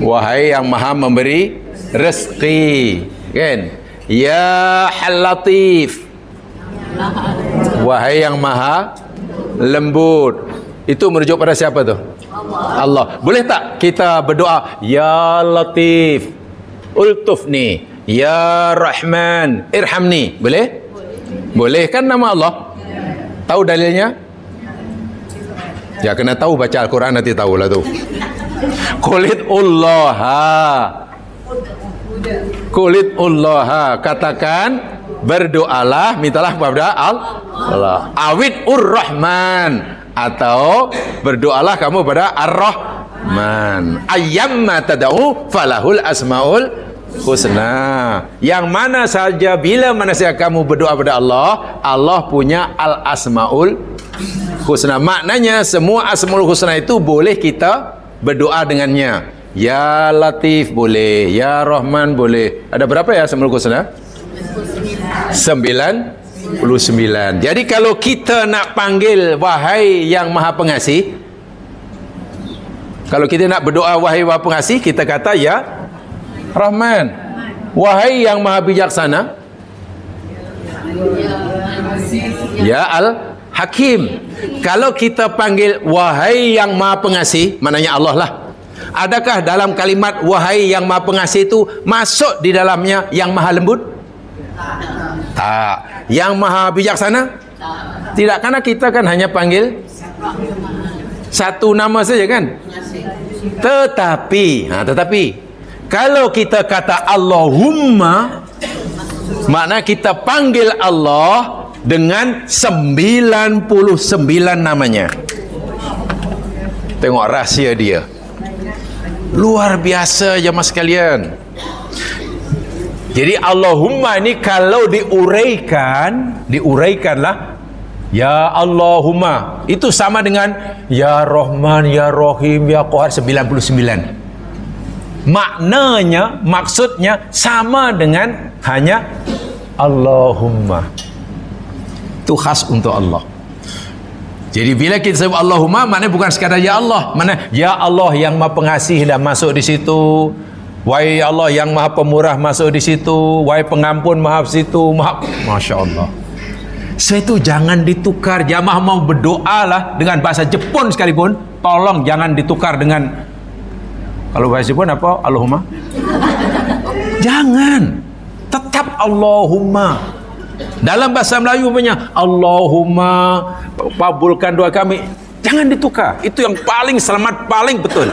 wahai yang maha memberi rezeki, kan? Ya Halatif, wahai yang maha lembut. Itu merujuk pada siapa tuh? Allah. Boleh tak kita berdoa ya Latif ultufni, ya Rahman irhamni? Boleh? Boleh kan nama Allah? Tahu dalilnya? Ya kena tahu baca Al-Quran nanti tahulah tu. Kulit Allah, katakan berdoalah, mintalah kepada Allah. Awid Rahman, atau berdoalah kamu pada Ar-Rahman. Ayyamma tad'u falahul asmaul husna. Yang mana saja, bila mana saja kamu berdoa pada Allah, Allah punya al-asmaul husna. Maknanya semua asmaul husna itu boleh kita berdoa dengannya. Ya Latif boleh, Ya Rahman boleh. Ada berapa ya asmaul husna? 99. Jadi kalau kita nak panggil wahai yang Maha Pengasih, kalau kita nak berdoa wahai Maha Pengasih, kita kata ya Rahman. Wahai yang Maha Bijaksana, ya Al-Hakim. Kalau kita panggil wahai yang Maha Pengasih, maknanya Allah lah. Adakah dalam kalimat wahai yang Maha Pengasih itu masuk di dalamnya yang Maha Lembut? Tak. Yang Maha Bijaksana? Tidak, karena kita kan hanya panggil satu nama saja kan. Tetapi kalau kita kata Allahumma, makna kita panggil Allah dengan 99 namanya. Tengok rahsia dia. Luar biasa jemaah sekalian. Jadi Allahumma ini kalau diuraikanlah ya Allahumma, itu sama dengan ya Rahman, ya Rahim, ya Qahar 99. Maknanya, maksudnya sama dengan hanya Allahumma. Itu khas untuk Allah. Jadi bila kita sebut Allahumma, maknanya bukan sekadar ya Allah, mana ya Allah yang Maha Pengasih dah masuk di situ. Wahai Allah yang Maha Pemurah masuk di situ. Wahai Pengampun maaf situ. Masya Allah. So itu jangan ditukar. Jamaah mau berdoa lah dengan bahasa Jepun sekalipun, tolong jangan ditukar dengan, kalau bahasa Jepun apa? Allahumma. Jangan. Tetap Allahumma. Dalam bahasa Melayu punya Allahumma kabulkan doa kami. Jangan ditukar. Itu yang paling selamat, paling betul.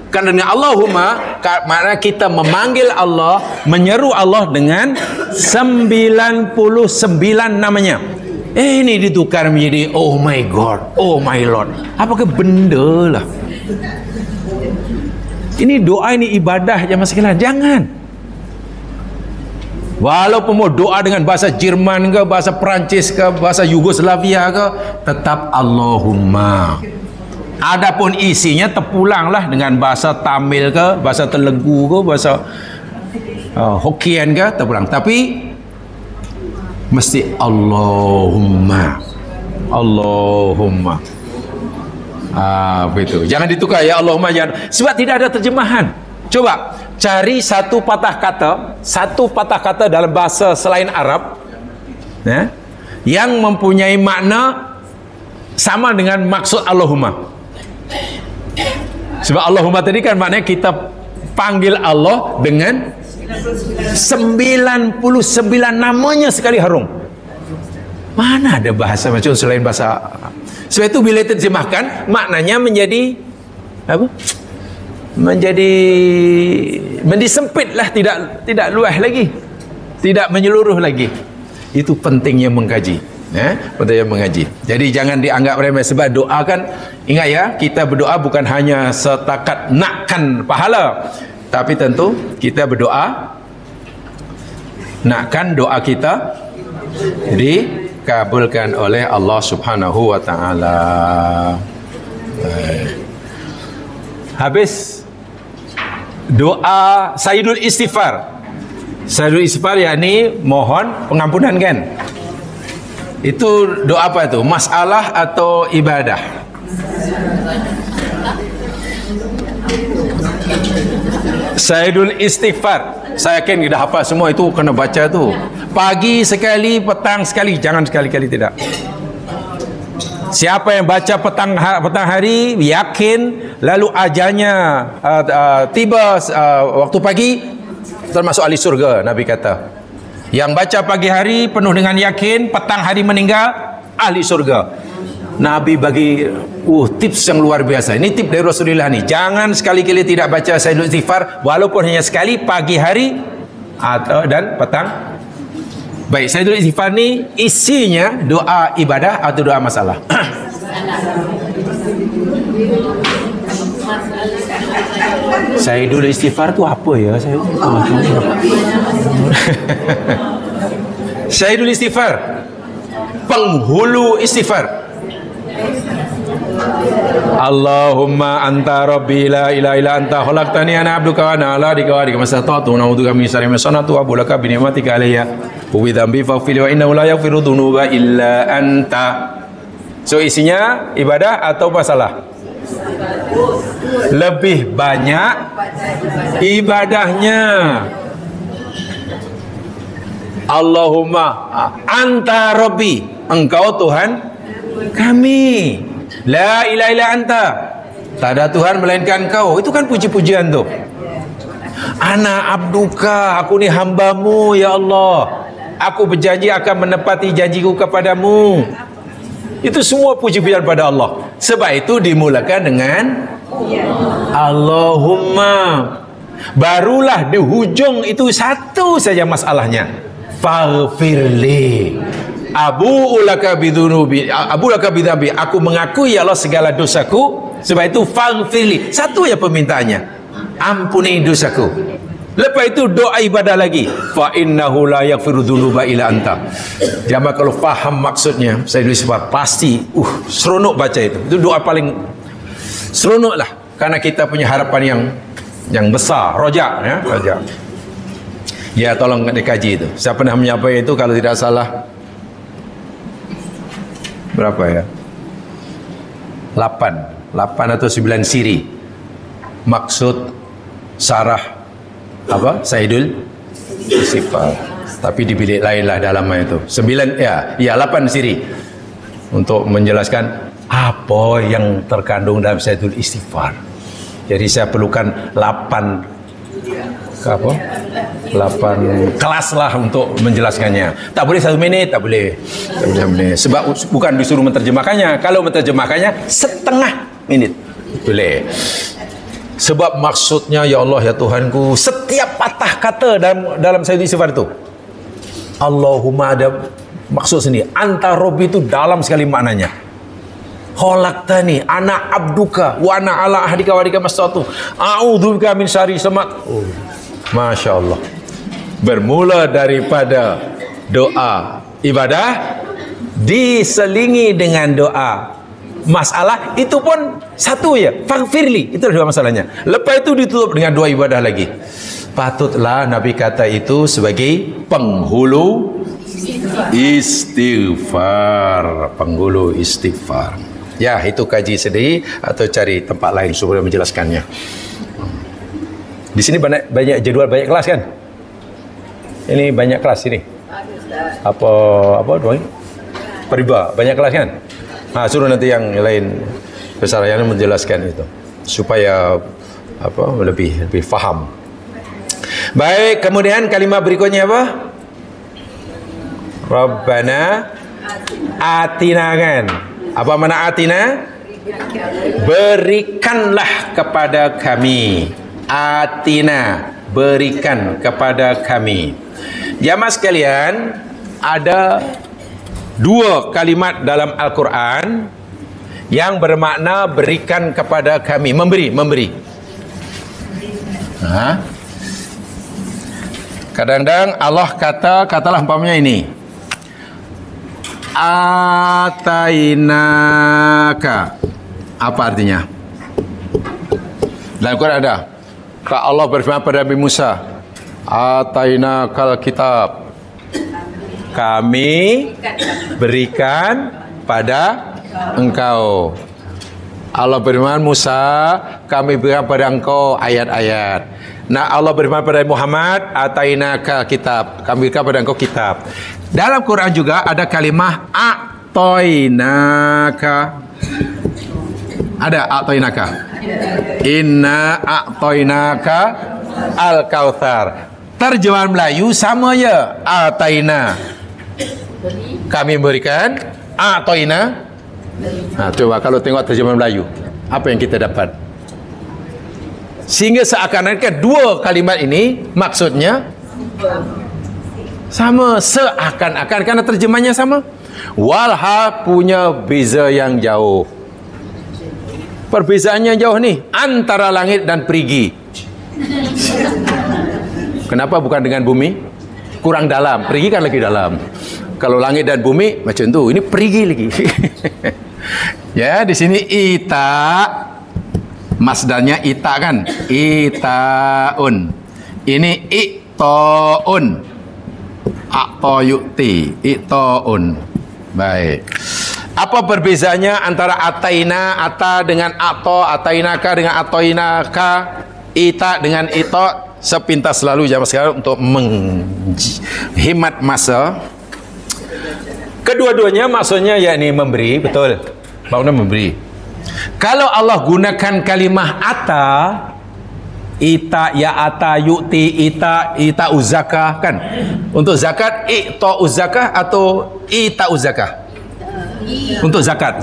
Karena dengan Allahumma, maknanya kita memanggil Allah, menyeru Allah dengan 99 namanya. Ini ditukar menjadi oh my God, oh my Lord. Apakah benda lah? Ini doa, ini ibadah jemaah sekalian. Jangan. Walaupun mau doa dengan bahasa Jerman ke, bahasa Perancis ke, bahasa Yugoslavia ke, tetap Allahumma. Adapun isinya terpulanglah dengan bahasa Tamil ke, bahasa Telugu ke, bahasa Hokkien ke, terpulang. Tapi mesti Allahumma. Allahumma. Begitu. Jangan ditukar ya Allahumma, jangan. Sebab tidak ada terjemahan. Coba cari satu patah kata dalam bahasa selain Arab, ya, yang mempunyai makna sama dengan maksud Allahumma. Sebab Allahumma tadi kan maknanya kita panggil Allah dengan 99 namanya sekali harum. Mana ada bahasa macam selain bahasa. Sebab itu bila terjemahkan maknanya menjadi apa? Menjadi sempit lah, tidak luas lagi, tidak menyeluruh lagi. Itu pentingnya mengkaji, pentingnya mengaji. Jadi jangan dianggap remeh. Sebab doa kan, ingat ya, kita berdoa bukan hanya setakat nakkan pahala, tapi tentu kita berdoa nakkan doa kita dikabulkan oleh Allah Subhanahu wa taala. Habis doa Sayyidul Istighfar. Sayyidul Istighfar yakni mohon pengampunan kan. Itu doa apa itu? Masalah atau ibadah? Sayyidul Istighfar. Saya yakin kita hafal semua, itu kena baca tu. Pagi sekali, petang sekali, jangan sekali-kali tidak. Siapa yang baca petang hari yakin, lalu ajalnya tiba waktu pagi, termasuk ahli surga. Nabi kata, yang baca pagi hari penuh dengan yakin, petang hari meninggal, ahli surga. Nabi bagi tips yang luar biasa. Ini tips dari Rasulullah ni. Jangan sekali-kali tidak baca Sayyidul Istighfar walaupun hanya sekali pagi hari atau dan petang. Baik, Sayyidul Istighfar ni isinya doa ibadah atau doa masalah? Sayyidul Istighfar tu apa ya? Saya Sayyidul Istighfar, penghulu istighfar. Allahumma anta rabbi la ilaha illa anta khalaqtani ana abduka wa ana ala dika wa dika masata'tu na'udzuka min syarri ma sana'tu wa bulaka bi ni'matika alayya wa bi dhanbi faghfir wa innahu la yaghfiru dhunuba illa anta. So isinya ibadah atau masalah? Lebih banyak ibadahnya. Allahumma anta rabbi, engkau Tuhan kami. La ilaha illa anta, tak ada Tuhan melainkan Engkau. Itu kan puji-pujian tu. Ana abduka, aku ni hambamu ya Allah. Aku berjanji akan menepati janjiku kepadamu. Itu semua puji-pujian pada Allah. Sebab itu dimulakan dengan Allahumma. Barulah di hujung itu satu saja masalahnya. Faghfirli. Abu laka bidzunubi, Abu laka bidzambi, aku mengakui ya Allah segala dosaku. Sebab itu faghfirli, satu ya permintaannya, ampuni dosaku. Lepas itu doa ibadah lagi, fa innahu la yaghfiru dzunuba illa anta. Jamaah kalau faham maksudnya, saya tulis pasti seronok baca itu. Itu doa paling seronok lah, karena kita punya harapan yang besar. Rojak ya, rojak. Ya tolong dikaji itu. Saya pernah menyampaikan itu kalau tidak salah berapa ya? 8 atau 9 siri. Maksud sarah apa? Sayyidul Istighfar. Tapi di bilik lain lah dalamnya itu. 9 8 siri untuk menjelaskan apa yang terkandung dalam Sayyidul Istighfar. Jadi saya perlukan 8 kelas lah untuk menjelaskannya. Tak boleh 1 minit, tak boleh 1 menit. Sebab bukan disuruh menterjemahkannya. Kalau menterjemahkannya setengah minit boleh. Sebab maksudnya ya Allah ya Tuhanku, setiap patah kata dalam Sayyidul Istighfar itu Allahumma ada maksud sendiri. Anta Rabbi itu dalam sekali maknanya. Khalaqtani ana abduka wa ana ala ahdika wa adika masata'tu a'udzubika min syarri samat. Masya Allah. Bermula daripada doa ibadah diselingi dengan doa masalah, itu pun satu ya, faghfirli, itu dua masalahnya. Lepas itu ditutup dengan doa ibadah lagi. Patutlah Nabi kata itu sebagai penghulu istighfar, penghulu istighfar. Ya, itu kaji sendiri atau cari tempat lain supaya menjelaskannya. Di sini banyak jadwal, banyak kelas kan? Ini banyak kelas ini. Apa doang? Periba, banyak kelas kan? Nah, suruh nanti yang lain besar yang menjelaskan itu supaya lebih faham. Baik, kemudian kalimat berikutnya apa? Rabbana atina kan? Apa makna atina? Berikanlah kepada kami. Atina, berikan kepada kami. Jamaah sekalian, ada 2 kalimat dalam Al-Quran yang bermakna berikan kepada kami, memberi. Kadang-kadang Allah katalah umpamanya ini, atainaka. Apa artinya? Dalam Al-Quran ada. Allah berfirman pada Nabi Musa, atainakal kitab, kami berikan pada engkau. Allah berfirman Musa, kami berikan pada engkau ayat-ayat. Nah, Allah berfirman pada Muhammad, atainaka kitab, kami berikan pada engkau kitab. Dalam Quran juga ada kalimah a'toinaka. Ada a'toinaka. Inna a'toinaka al-kautsar. Terjemahan Melayu sama ya, ataina, kami berikan, a'toina, Coba kalau tengok terjemahan Melayu, apa yang kita dapat? Sehingga seakan-akan dua kalimat ini maksudnya sama, seakan-akan karena terjemahnya sama. Walha punya beza yang jauh. Perbezaannya jauh nih antara langit dan perigi. Kenapa bukan dengan bumi? Kurang dalam. Perigi kan lagi dalam. Kalau langit dan bumi macam tu, ini perigi lagi. Ya, di sini ita, masdarnya ita kan? Itaun. Ini iktaun. Akta yukti, iktaun. Baik. Apa perbezaannya antara ataina, ata dengan akta, atainaka dengan atoinaka, ita dengan ita? Sepintas selalu jamaah sekarang untuk menghemat masa. Kedua-duanya maksudnya yakni memberi, betul. Maksudnya memberi. Kalau Allah gunakan kalimah ata, ita ya ata yu'ti ita uzakah kan? Untuk zakat ita uzakah atau ita uzakah? Untuk zakat.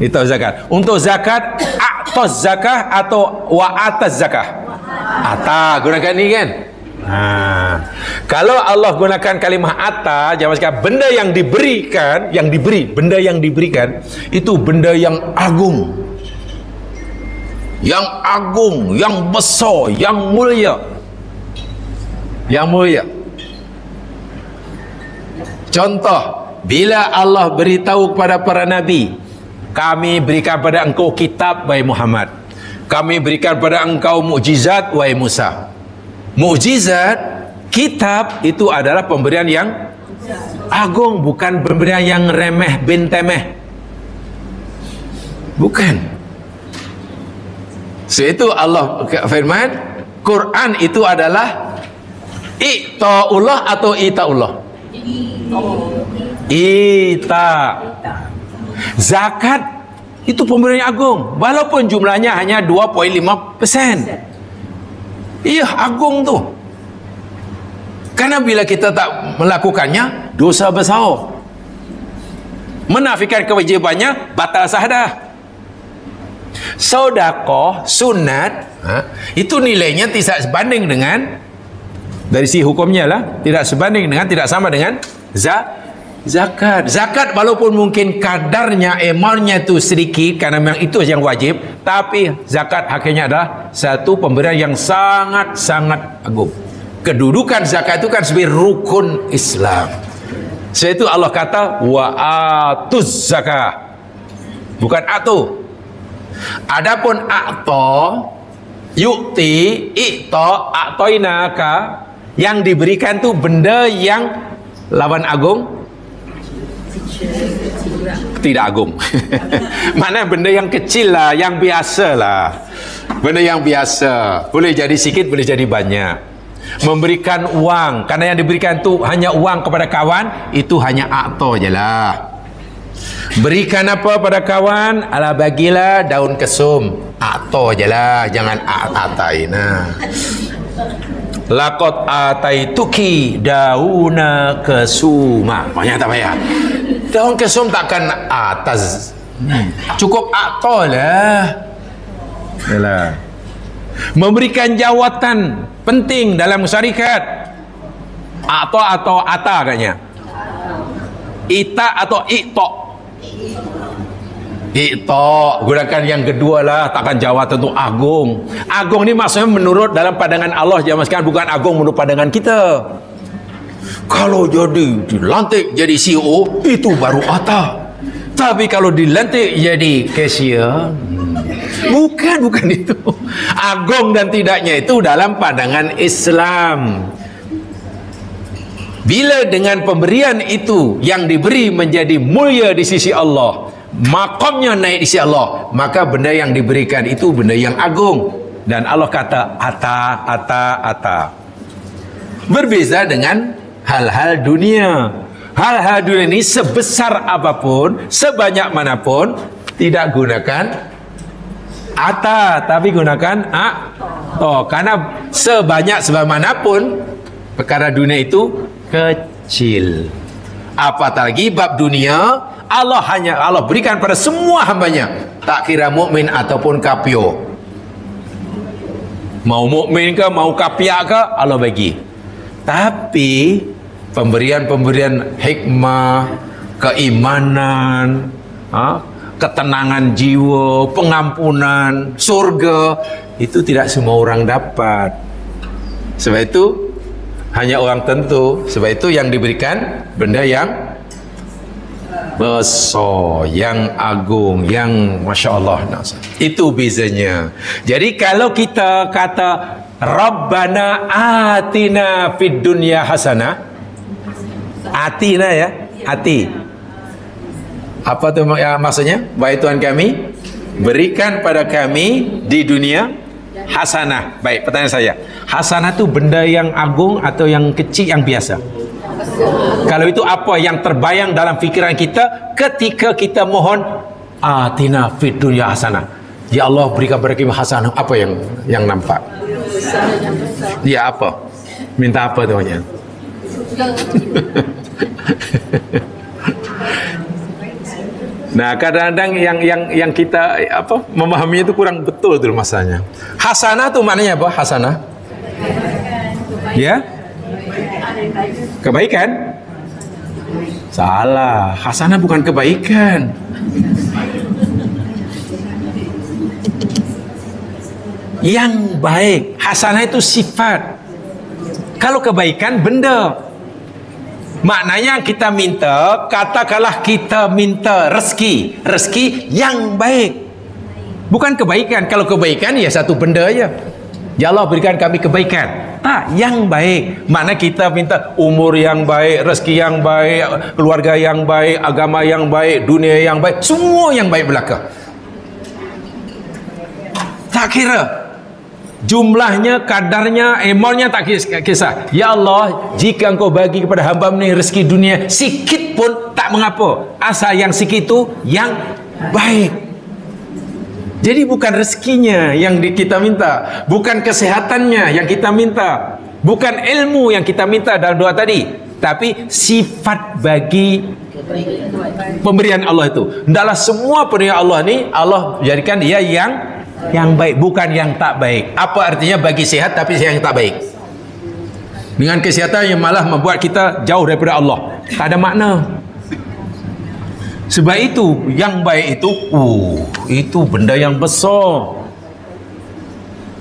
Ita zakat. Untuk zakat atas zakah atau wa atas zakah? Ata, gunakan ni kan? Kalau Allah gunakan kalimah ata, jangan sekali benda yang diberikan, benda yang diberikan itu benda yang agung. Yang agung, yang besar, yang mulia. Yang mulia. Contoh, bila Allah beritahu kepada para nabi, kami berikan pada engkau kitab wahai Muhammad, kami berikan pada engkau mukjizat wahai Musa. Mukjizat, kitab itu adalah pemberian yang agung, bukan pemberian yang remeh bentemeh. Bukan. So itu Allah firman, Quran itu adalah i'ta'ullah atau ita'ullah? Ita. Zakat itu pemberian yang agung, walaupun jumlahnya hanya 2.5%. Iya, agung tu. Karena bila kita tak melakukannya, dosa besar. Menafikan kewajibannya, batal sahdah. Sedekah sunat, itu nilainya tidak sebanding dengan, dari sisi hukumnya lah, tidak sebanding dengan, tidak sama dengan zakat. Zakat walaupun mungkin kadarnya, amounnya itu sedikit karena memang itu yang wajib, tapi zakat hakikatnya adalah satu pemberian yang sangat-sangat agung. Kedudukan zakat itu kan sebagai rukun Islam. Sebab itu Allah kata wa atuz zakah, bukan atu. Adapun akta, yukti, ikta, aktoinaka, yang diberikan tu benda yang lawan agung, tidak agung. Mana benda yang kecil lah, yang biasa lah. Benda yang biasa, boleh jadi sikit, boleh jadi banyak. Memberikan uang, karena yang diberikan tu hanya uang kepada kawan, itu hanya akta je lah. Berikan apa pada kawan? Alah, bagilah daun kesum, akta je lah, jangan ataina. Laqad ataituki dauna kesuma. Banyak tak payah. Daun kesum takkan atas. Cukup akta lah. Yalah. Memberikan jawatan penting dalam masyarakat. Akta atau ata katanya? Ita atau ikta? Ikta, gunakan yang kedua lah, takkan jawatan itu agung. Agung ni maksudnya menurut dalam pandangan Allah, jangan sekalian, bukan agung menurut pandangan kita. Kalau jadi dilantik jadi CEO, itu baru ata. Tapi kalau dilantik jadi cashier, bukan itu. Agung dan tidaknya itu dalam pandangan Islam. Bila dengan pemberian itu yang diberi menjadi mulia di sisi Allah, makamnya naik di sisi Allah, maka benda yang diberikan itu benda yang agung. Dan Allah kata ata. Berbeza dengan hal-hal dunia. Hal-hal dunia ini sebesar apapun, sebanyak manapun, tidak gunakan ata, tapi gunakan karena sebanyak sebanyak manapun perkara dunia itu kecil. Apatah lagi bab dunia, Allah berikan pada semua hambanya, tak kira mukmin ataupun kafir. Mau mukmin ke, mau kafir ke, Allah bagi. Tapi pemberian hikmah, keimanan, ketenangan jiwa, pengampunan, surga, itu tidak semua orang dapat. Sebab itu hanya orang tentu. Sebab itu yang diberikan benda yang besar, yang agung, yang Masya Allah. Itu bezanya. Jadi kalau kita kata Rabbana atina fid dunya hasanah, atina ya, ati. Apa tu maksudnya? Baik Tuhan kami, berikan pada kami di dunia hasanah. Baik, pertanyaan saya, hasanah itu benda yang agung atau yang kecil, yang biasa? Kalau itu apa yang terbayang dalam fikiran kita ketika kita mohon atina fid dunya hasanah? Ya Allah, berikan pada kami hasanah. Apa yang nampak? Ya apa? Minta apa tuanya? Nah, kadang-kadang yang kita memahami itu kurang betul tuh masanya. Hasanah itu maknanya apa? Hasanah? Ya? Kebaikan? Salah. Hasanah bukan kebaikan. Yang baik. Hasanah itu sifat. Kalau kebaikan benda. Maknanya kita minta, katakanlah kita minta rezeki yang baik, bukan kebaikan. Kalau kebaikan ya satu benda aja. Ya Allah, berikan kami kebaikan. Tak, yang baik. Makna kita minta umur yang baik, rezeki yang baik, keluarga yang baik, agama yang baik, dunia yang baik, semua yang baik belaka. Tak kira jumlahnya, kadarnya, emonnya, tak kisah. Ya Allah, jika Engkau bagi kepada hamba ini rezeki dunia sikit pun tak mengapa, asal yang sikit itu yang baik. Jadi bukan rezekinya yang kita minta, bukan kesehatannya yang kita minta, bukan ilmu yang kita minta dalam doa tadi, tapi sifat bagi pemberian Allah itu. Hendaklah semua pemberian Allah ini Allah jadikan dia yang baik, bukan yang tak baik. Apa artinya bagi sehat tapi yang tak baik? Dengan kesihatan yang malah membuat kita jauh daripada Allah. Tak ada makna. Sebab itu yang baik itu benda yang besar.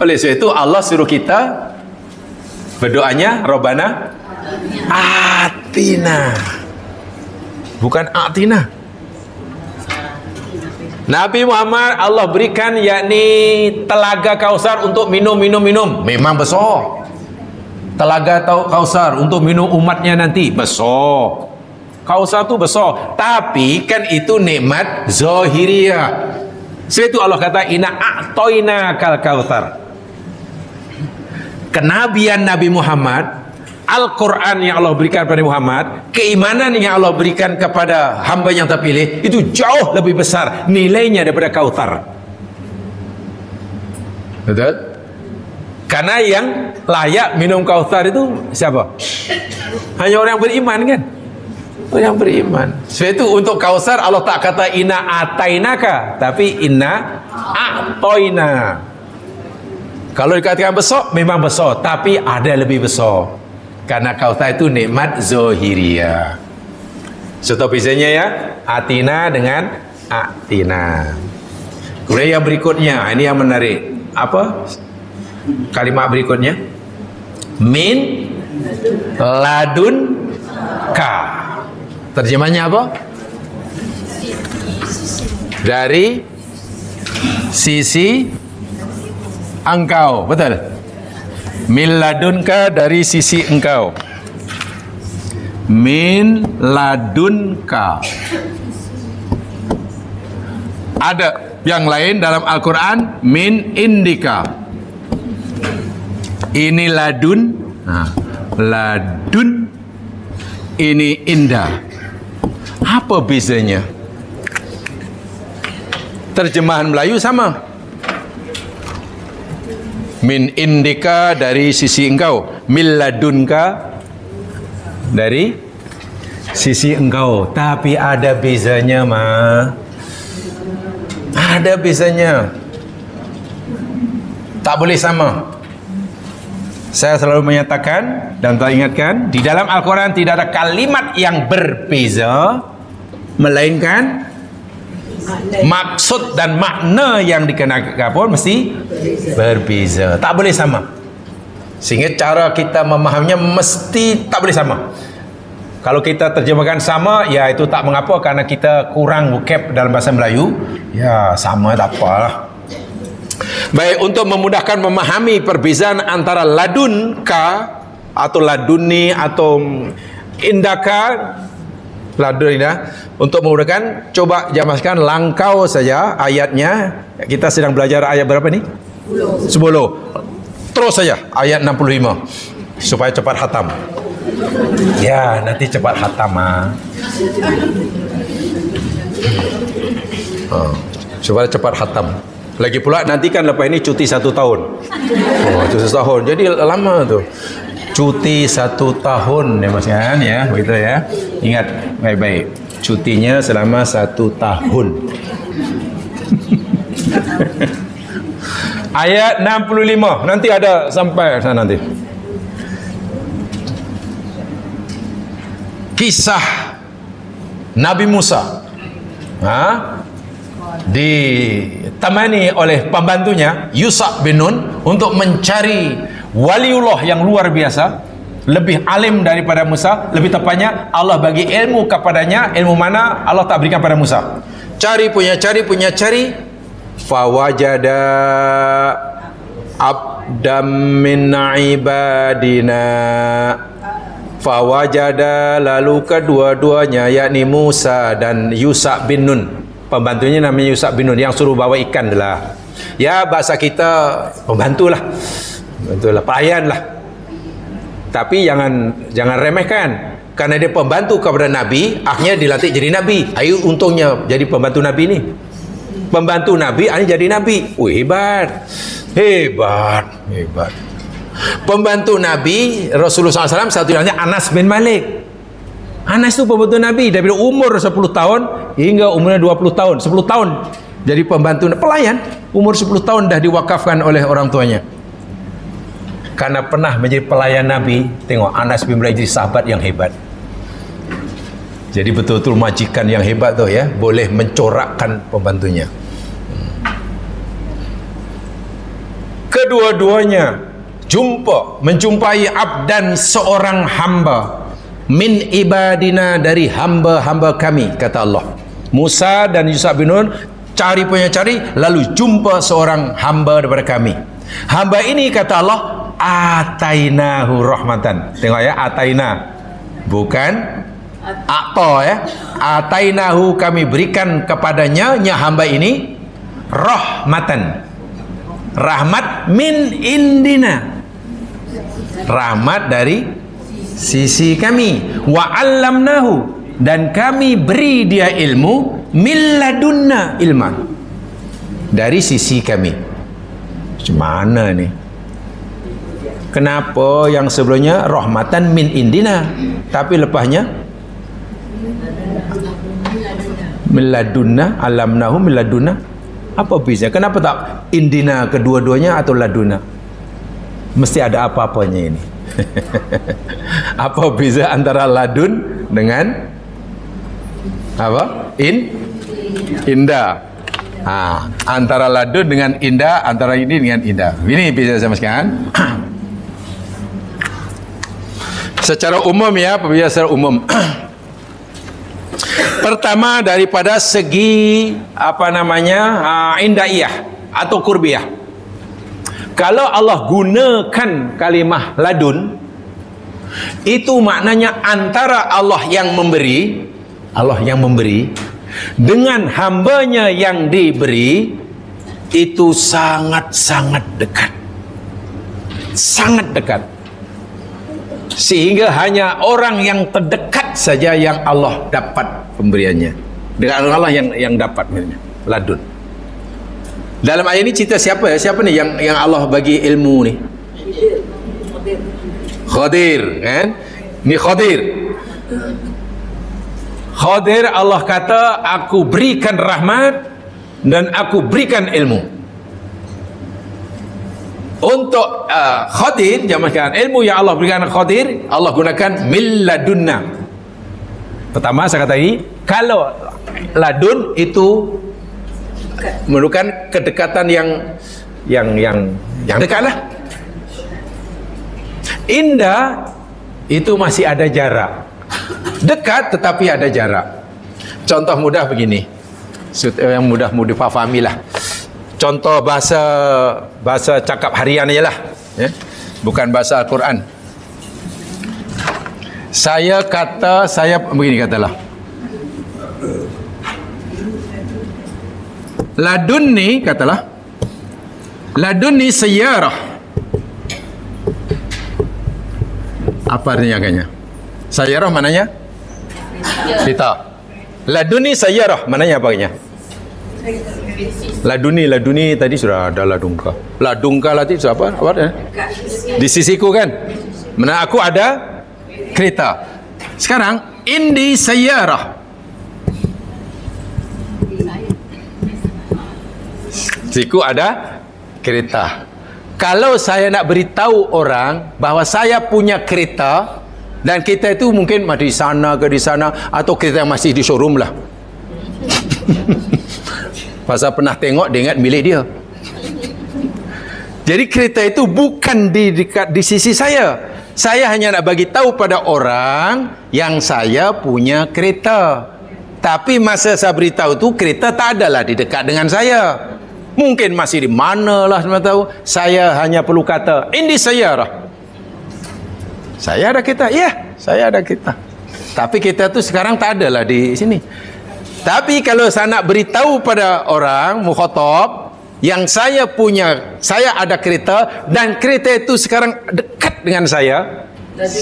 Oleh sebab itu Allah suruh kita berdoanya Rabbana atina, bukan atina. Nabi Muhammad Allah berikan yakni telaga Kausar untuk minum. Memang besar. Telaga Kausar untuk minum umatnya nanti besar. Kausar tu besar, tapi kan itu nikmat zahiriyah. Sebab itu Allah kata inna a'toina kal Kausar. Kenabian Nabi Muhammad, Al-Quran yang Allah berikan kepada Muhammad, keimanan yang Allah berikan kepada hamba yang terpilih, itu jauh lebih besar nilainya daripada Kautsar. Betul? Karena yang layak minum Kautsar itu siapa? Hanya orang yang beriman kan? Orang yang beriman. Sebab itu untuk Kautsar Allah tak kata inna atainaka, tapi inna a'toina. Kalau dikatakan besar, memang besar, tapi ada lebih besar. Karena Kautsar itu nikmat zahiriyah. Contoh bezanya ya, atina dengan atina. Kemudian yang berikutnya, ini yang menarik. Apa kalimat berikutnya? Min ladunka. Terjemahnya apa? Dari sisi engkau. Betul? Min ladunka, dari sisi engkau. Min ladunka. Ada yang lain dalam Al-Quran, min indika. Ini ladun, ladun, ini indah. Apa bezanya? Terjemahan Melayu sama. Min indika, dari sisi engkau. Min ladunka, dari sisi engkau, tapi ada bezanya ada bezanya, tak boleh sama. Saya selalu menyatakan dan tak ingatkan, di dalam Al-Quran tidak ada kalimat yang berbeza, melainkan maksud dan makna yang dikenakan pun mesti berbeza, tak boleh sama. Sehingga cara kita memahaminya mesti tak boleh sama. Kalau kita terjemahkan sama, ya itu tak mengapa, karena kita kurang vocab dalam bahasa Melayu. Ya sama, tak apalah. Baik, untuk memudahkan memahami perbezaan antara ladunka atau laduni atau indaka, ladun indah, untuk memudahkan, coba jamaskan langkau saja ayatnya. Kita sedang belajar ayat berapa ni? 10. Terus saja ayat 65 supaya cepat khatam. Ya, nanti cepat khatam supaya cepat khatam. Lagi pula nanti kan lepas ini cuti 1 tahun. Cuti 1 tahun. Jadi lama tu. Cuti 1 tahun ya Mas kan ya, begitu ya. Ingat baik-baik. Cutinya selama 1 tahun. Ayat 65. Nanti ada sampai sana nanti. Kisah Nabi Musa ditemani oleh pembantunya Yusha bin Nun untuk mencari waliullah yang luar biasa, lebih alim daripada Musa. Lebih tepatnya Allah bagi ilmu kepadanya, ilmu mana Allah tak berikan pada Musa. Cari cari, fawajada abdam min ibadina, fawajada, lalu kedua-duanya yakni Musa dan Yusha bin Nun, pembantunya namanya Yusha bin Nun, yang suruh bawa ikan adalah, ya bahasa kita pembantulah, pelayan lah. Tapi jangan remehkan, karena dia pembantu kepada Nabi, akhirnya dilantik jadi Nabi. Ayo untungnya jadi pembantu Nabi ni. Pembantu Nabi akhirnya jadi Nabi. Hebat. Pembantu Nabi Rasulullah SAW satu namanya Anas bin Malik. Anas itu pembantu Nabi dari umur 10 tahun hingga umurnya 20 tahun. 10 tahun jadi pembantu pelayan, umur 10 tahun dah diwakafkan oleh orang tuanya. Karena pernah menjadi pelayan Nabi. Tengok Anas bin Malik jadi sahabat yang hebat. Jadi betul-betul majikan yang hebat tu ya, boleh mencorakkan pembantunya. Kedua-duanya menjumpai abdan, seorang hamba, min ibadina, dari hamba-hamba kami, kata Allah. Musa dan Yusha bin Nun cari, lalu jumpa seorang hamba daripada kami. Hamba ini, kata Allah, atainahu rahmatan. Tengok ya, ataina, bukan akta ya. Atainahu, kami berikan kepadanya, hamba ini, rahmatan, rahmat min indina, rahmat dari sisi kami. Wa 'allamnahu, dan kami beri dia ilmu, min ladunna ilman, dari sisi kami. Macam mana ni? Kenapa yang sebelumnya rahmatan min indina, tapi lepasnya min ladunna, 'allamnahu min ladunna? Apa beza? Kenapa tak indina kedua-duanya atau laduna? Mesti ada apa-apanya ini. Apa beza antara ladun dengan apa? Indah. Antara ladun dengan indah, antara ini dengan indah. Ini beza sama sekalian. Secara umum ya, perbezaan secara umum. Pertama daripada segi indaiyah atau kurbiyah. Kalau Allah gunakan kalimah ladun, itu maknanya antara Allah yang memberi dengan hambanya yang diberi, itu sangat-sangat dekat. Sangat dekat. Sehingga hanya orang yang terdekat saja yang Allah dapat pemberiannya. Dengan Allah yang dapat ladun. Dalam ayat ini cerita siapa ni yang Allah bagi ilmu ni? Khadir, kan? Ni Khadir. Khadir Allah kata aku berikan rahmat dan aku berikan ilmu. Untuk Khadir, jamakkan ilmu yang Allah berikan Khadir, Allah gunakan min ladunna. Pertama saya kata tadi, kalau ladun itu menunjukkan kedekatan yang dekat lah. Indah itu masih ada jarak. Dekat tetapi ada jarak. Contoh mudah begini, yang mudah difahami lah. Contoh bahasa cakap harian je lah, ya? Bukan bahasa Al-Quran. Saya begini katalah, ladunni, katalah ladunni sayyarah. Apa artinya agaknya? Sayyarah mananya? Kereta. Ladunni sayyarah mananya apa agaknya? Laduni tadi sudah ada ladungka. Ladungka tadi apa? Di sisiku kan? Mana aku ada kereta. Sekarang indi sayyarah. Siku ada kereta. Kalau saya nak beritahu orang bahawa saya punya kereta, dan kereta itu mungkin di sana ke di sana, atau kereta yang masih di showroom lah. Pasal pernah tengok, dia ingat milik dia. Jadi kereta itu bukan dekat di sisi saya. Saya hanya nak bagi tahu pada orang yang saya punya kereta. Tapi masa saya beritahu tu, kereta tak adalah di dekat dengan saya. Mungkin masih di mana lah, saya tahu. Saya hanya perlu kata indi sayyarah. Saya ada kereta. Ya, saya ada kereta. Tapi kereta tu sekarang tak adalah di sini. Tapi kalau saya nak beritahu pada orang mukhatab yang saya ada kereta, dan kereta itu sekarang dekat dengan saya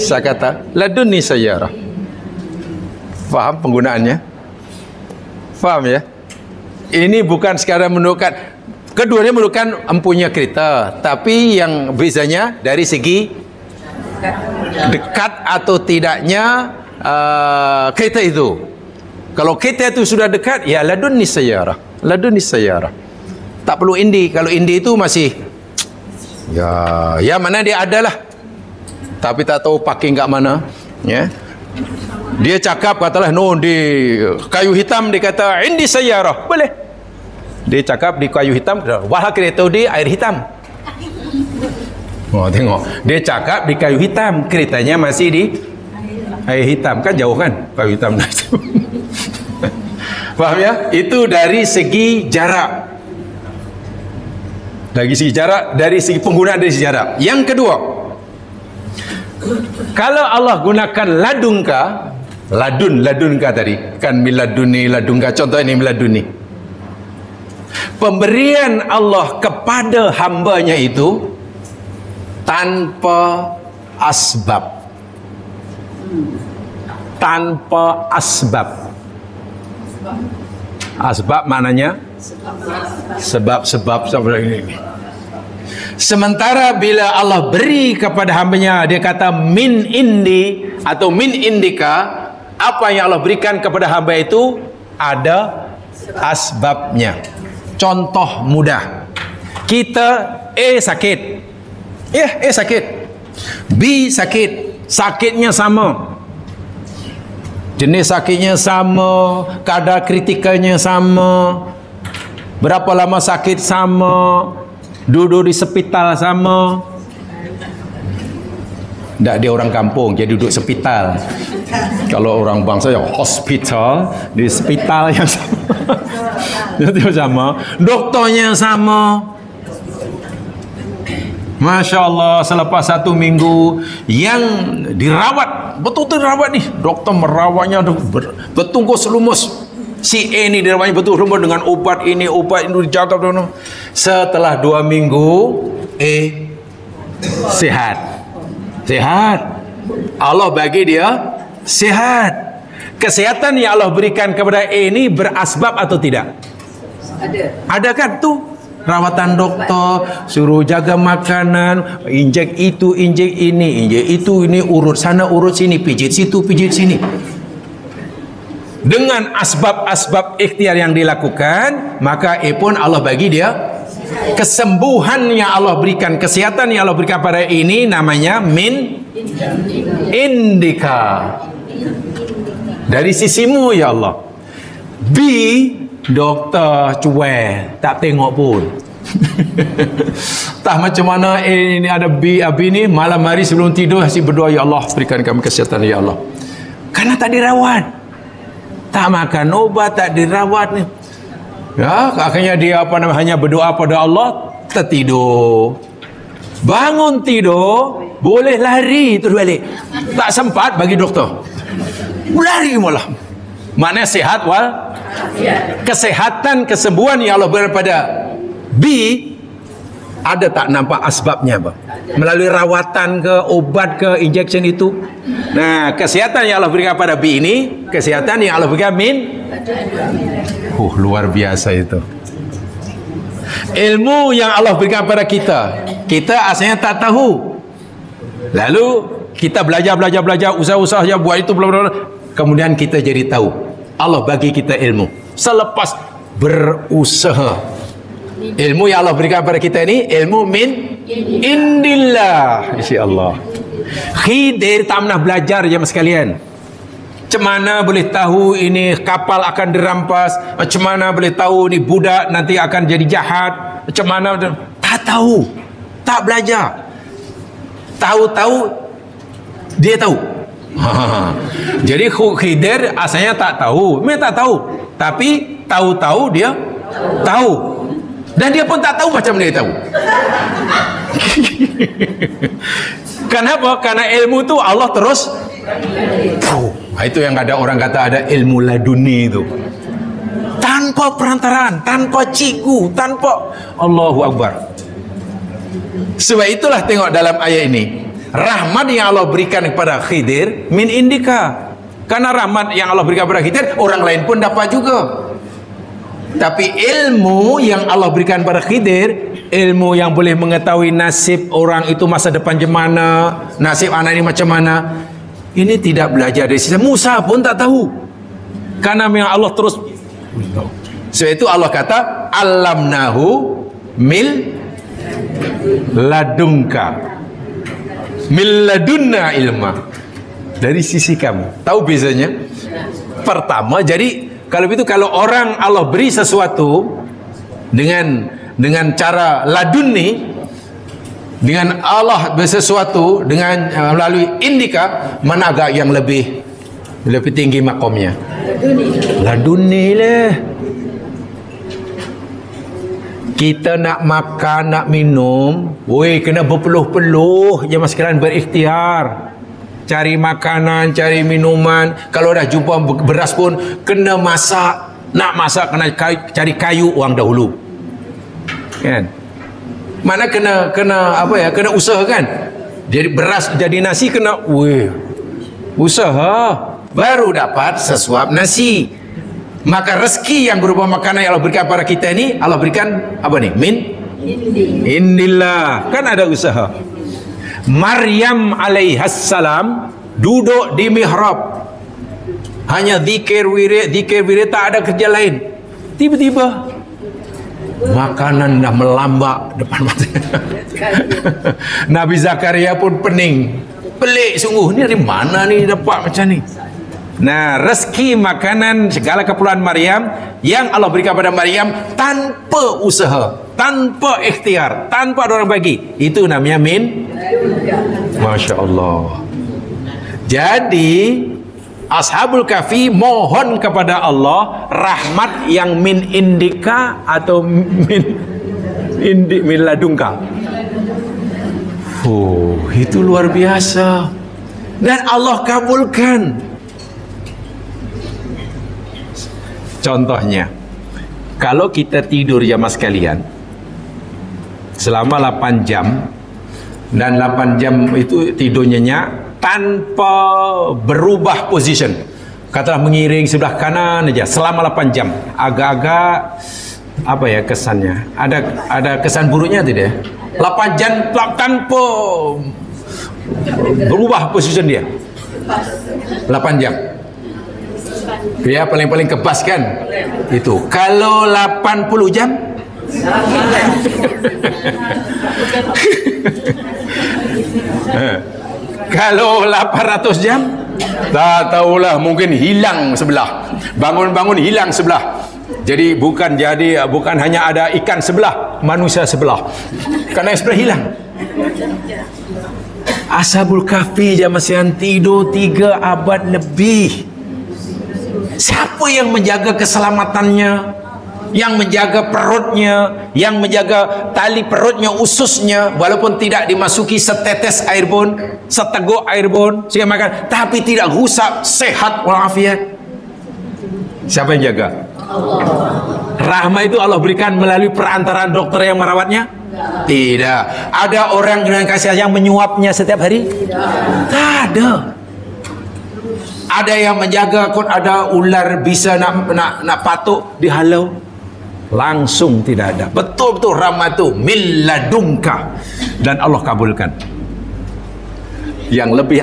kata ladunni sayyarah. Faham penggunaannya? Faham ya? Ini bukan sekadar menunjukkan, keduanya menunjukkan empunya kereta, tapi yang bezanya dari segi dekat atau tidaknya kereta itu. Kalau kereta itu sudah dekat, ya ladunni sayyarah. Ladunni sayyarah. Tak perlu indi. Kalau indi itu masih ya mana dia adalah, tapi tak tahu parking kat mana, ya. Dia cakap katalah no di kayu hitam, dia kata indi sayyarah. Boleh. Dia cakap di kayu hitam, wah kereta di air hitam. Oh, tengok. Dia cakap di kayu hitam, keretanya masih di air hitam. Kan jauh kan kayu hitam itu. Faham ya? Itu dari segi jarak. Dari segi jarak, dari segi penggunaan, dari segi jarak. Yang kedua, kalau Allah gunakan ladunka tadi, kan miladuni, ladunka, contoh ini miladuni. Pemberian Allah kepada hambanya itu tanpa asbab. Tanpa asbab. Asbab maknanya sebab-sebab seperti ini. Sementara bila Allah beri kepada hambanya, dia kata min indi atau min indika, apa yang Allah berikan kepada hamba itu ada asbabnya. Contoh mudah, kita sakit, A sakit, B sakit, sakitnya sama, jenis sakitnya sama, kadar kritikalnya sama, berapa lama sakit sama, duduk di hospital sama. Tak, dia orang kampung, jadi duduk hospital. Kalau orang bangsa yang hospital, di hospital yang sama. Dia sama, doktornya sama. Masya Allah, selepas 1 minggu yang dirawat, betul-betul dirawat nih, doktor merawatnya bertungkus lumus. Si A ni dirawatnya betul lumus dengan obat ini dijaga. Setelah 2 minggu, sehat. Allah bagi dia sehat. Kesehatan yang Allah berikan kepada A ini berasbab atau tidak? Ada kan tu? Rawatan doktor, suruh jaga makanan, injek itu, injek ini, injek itu, ini urut sana, urut sini, pijit situ, pijit sini. dengan asbab-asbab ikhtiar yang dilakukan, maka pun Allah bagi dia kesembuhan yang Allah berikan, kesehatan yang Allah berikan pada ini namanya min indika, dari sisimu ya Allah. B, doktor cuek, tak tengok pun. Tak macam mana ini ada B ni, malam hari sebelum tidur asyik berdoa, ya Allah berikan kami kesihatan ya Allah. Karena tak dirawat, tak makan obat, tak dirawat ni. Ya, akhirnya dia hanya berdoa pada Allah, tertidur. Bangun tidur, boleh lari terus balik. Tak sempat bagi doktor. Lari malah. Maknanya sehat wal kesehatan, kesembuhan yang Allah beri pada B, ada tak nampak asbabnya apa? Melalui rawatan ke, obat ke, injection itu. Nah, kesehatan yang Allah berikan pada B ini, kesehatan yang Allah berikan min. Luar biasa itu. Ilmu yang Allah berikan pada kita, kita asalnya tak tahu. Lalu kita belajar, usaha-usaha buat itu, bla bla bla. Kemudian kita jadi tahu. Allah bagi kita ilmu selepas berusaha. Ilmu yang Allah berikan kepada kita ini ilmu min indillah, insya-Allah. Khidir tak pernah belajar jemaah sekalian. Macam mana boleh tahu ini kapal akan dirampas? Macam mana boleh tahu ni budak nanti akan jadi jahat? Macam mana? Tak tahu. Tak belajar. Tahu-tahu dia tahu. Jadi Khidir asalnya tak tahu. Memang tak tahu. Tapi tahu-tahu dia tahu. Dan dia pun tak tahu macam dia tahu. Kenapa? Karena ilmu tu Allah terus. Itu yang ada orang kata ada ilmu laduni itu. Tanpa perantaraan, tanpa cikgu, tanpa Allahu Akbar. Sebab itulah tengok dalam ayat ini. Rahmat yang Allah berikan kepada Khidir min indika. Karena rahmat yang Allah berikan kepada Khidir, orang lain pun dapat juga. Tapi ilmu yang Allah berikan pada Khidir, ilmu yang boleh mengetahui nasib orang itu masa depan macam mana, nasib anak ini macam mana, ini tidak belajar dari sisi. Musa pun tak tahu. Karena memang Allah terus. Sebab itu Allah kata alamnahu mil ladunka, mil ladunna ilma, dari sisi kamu. Tahu bezanya? Pertama, jadi kalau begitu, kalau orang Allah beri sesuatu dengan cara laduni, dengan Allah bersesuatu dengan melalui indika, mana agak yang lebih tinggi makomnya? Laduni lah. Kita nak makan, nak minum, kena berpeluh-peluh jemaah sekalian, berikhtiar. Cari makanan, cari minuman. Kalau dah jumpa beras pun kena masak. Nak masak kena cari kayu orang dahulu. Kan? Mana kena apa ya? Kena usaha kan? Jadi beras jadi nasi kena usaha baru dapat sesuap nasi. Maka rezeki yang berupa makanan yang Allah berikan kepada kita ini, Allah berikan apa nih? Min indillah. Kan ada usaha. Maryam alaihassalam duduk di mihrab, hanya zikir wirid, tak ada kerja lain. Tiba-tiba makanan dah melambak depan mata. Nabi Zakaria pun pening, pelik sungguh, ni dari mana ni dapat macam ni. Nah, rezeki makanan segala keperluan Maryam yang Allah berikan kepada Maryam tanpa usaha, tanpa ikhtiar, tanpa ada orang bagi, itu namanya min. Masya Allah. Jadi Ashabul Kahfi mohon kepada Allah rahmat yang min indika atau min ladunka. Itu luar biasa. Dan Allah kabulkan. Contohnya, kalau kita tidur jamaah sekalian selama 8 jam, dan 8 jam itu tidur nyenyak tanpa berubah position, katalah mengiring sebelah kanan aja selama 8 jam, agak-agak apa ya kesannya? Ada kesan buruknya tidak? 8 jam tanpa berubah position dia. 8 jam. Ya, paling-paling kebas kan? Itu. Kalau 80 jam? Kalau 800 jam? Tak tahulah, mungkin hilang sebelah. Bangun-bangun hilang sebelah. Jadi bukan hanya ada ikan sebelah, manusia sebelah. Karena yang sebelah hilang. Ashabul Kahfi masih tidur 3 abad lebih. Siapa yang menjaga keselamatannya? Yang menjaga perutnya, yang menjaga tali perutnya, ususnya, walaupun tidak dimasuki setetes air pun, seteguk air pun, sehingga makan, tapi tidak rusak, sehat walafiat. Siapa yang jaga? Allah. Rahmat itu Allah berikan melalui perantaraan dokter yang merawatnya? Tidak. Ada orang dengan kasih sayang menyuapnya setiap hari? Tak ada. Ada yang menjaga, kalau ada ular bisa nak patuk dihalau, langsung tidak ada. Betul-betul rahmat itu milladunka, dan Allah kabulkan. Yang lebih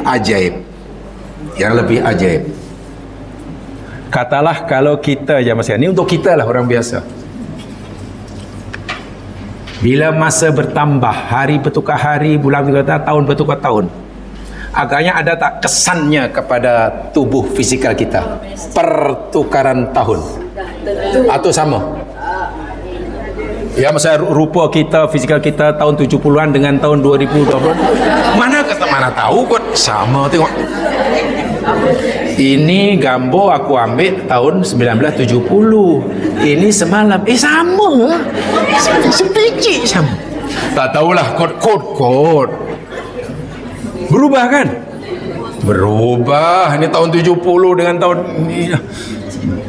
ajaib, katalah kalau kita ini untuk kita lah, orang biasa, bila masa bertambah, hari bertukar hari, bulan bertukar tahun bertukar tahun, agaknya ada tak kesannya kepada tubuh fisikal kita pertukaran tahun? Atau sama? Ya, masa rupa kita, fisikal kita tahun 70-an dengan tahun 2020, mana tahu kot sama. Tengok, ini gambar aku ambil tahun 1970, ini semalam, sama, sepicik sama. Tak tahulah, kod berubah kan? Berubah. Ini tahun 70 dengan tahun ini.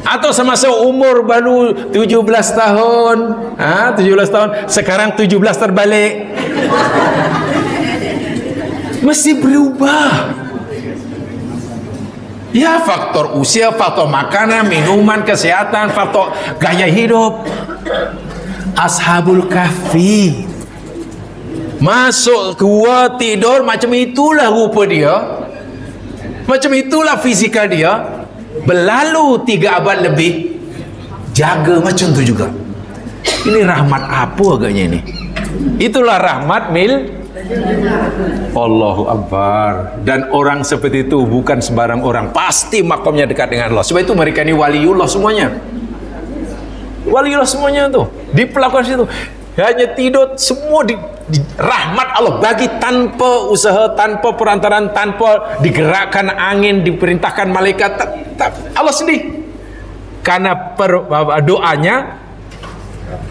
Atau semasa umur baru 17 tahun, 17 tahun, sekarang 17 terbalik. Mesti berubah. Ya, faktor usia, faktor makanan, minuman, kesehatan, faktor gaya hidup. Ashabul Kahfi masuk gua, tidur macam itulah rupa dia, macam itulah fizikal dia. Berlalu 3 abad lebih, jaga macam tu juga. Ini rahmat apa agaknya ini? Itulah rahmat Allahu Akbar. Dan orang seperti itu bukan sembarang orang, pasti makamnya dekat dengan Allah. Sebab itu mereka ini waliullah semuanya. Waliullah semuanya tu diperlakukan situ. Hanya tidur, semua di rahmat Allah bagi, tanpa usaha, tanpa perantaraan, tanpa digerakkan angin, diperintahkan malaikat. Allah sendiri. Karena doanya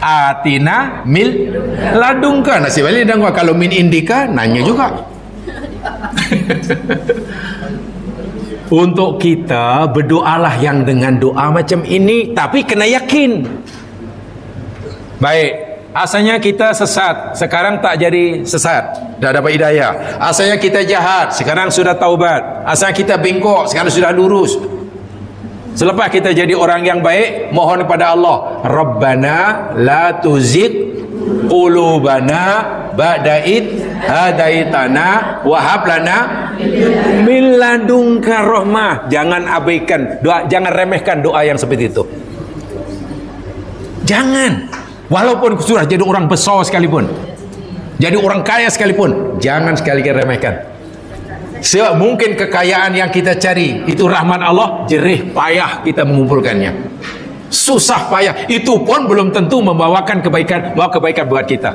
atina mil ladungka, nasi balik dan kalau min indika nanya juga. Untuk kita berdoalah yang dengan doa macam ini, tapi kena yakin. Baik, asalnya kita sesat, sekarang tak jadi sesat, dah dapat hidayah. Asalnya kita jahat, sekarang sudah taubat. Asalnya kita bengkok, sekarang sudah lurus. Selepas kita jadi orang yang baik, mohon kepada Allah, Rabbana la tuzigh qulubana ba'da id hadaitana wa hab lana min ladunka rahmah. Jangan abaikan doa, jangan remehkan doa yang seperti itu. Jangan. Walaupun sudah jadi orang besar sekalipun, jadi orang kaya sekalipun, jangan sekali-kali remehkan. Sebab mungkin kekayaan yang kita cari itu rahmat Allah, jerih payah kita mengumpulkannya, susah payah, itu pun belum tentu membawakan kebaikan, bawa kebaikan buat kita.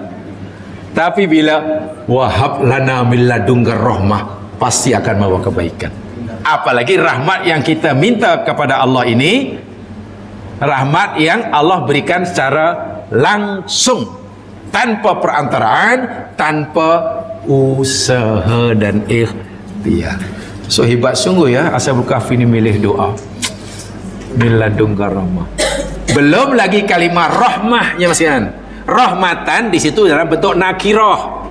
Tapi bila wahab lana min ladunka rahmah, pasti akan membawa kebaikan. Apalagi rahmat yang kita minta kepada Allah ini, rahmat yang Allah berikan secara langsung, tanpa perantaraan, tanpa usaha dan ikhtiar. So hebat sungguh ya Ashabul Kahfi ini milih doa min ladunka rahmah. Belum lagi kalimah rahmahnya masihan. Rahmatan di situ dalam bentuk nakirah,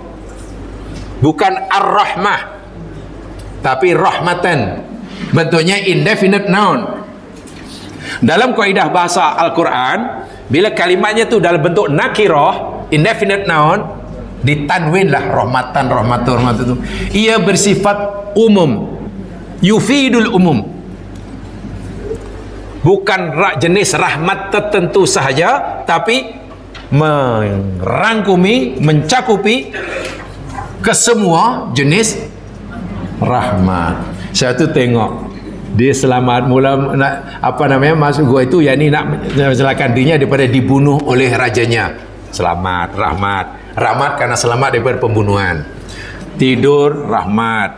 bukan ar-rahmah, tapi rahmatan, bentuknya indefinite noun. Dalam kaidah bahasa Al-Quran, bila kalimatnya tu dalam bentuk nakirah, indefinite noun, ditanwin lah, rahmatan, rahmatun itu, ia bersifat umum, yufidul umum. Bukan jenis rahmat tertentu sahaja, tapi merangkumi, mencakupi kesemua jenis rahmat. Saya tu tengok dia selamat mula masuk gua itu, yakni nak menyelamatkan dirinya daripada dibunuh oleh rajanya. Selamat, rahmat karena selamat daripada pembunuhan. Tidur, rahmat.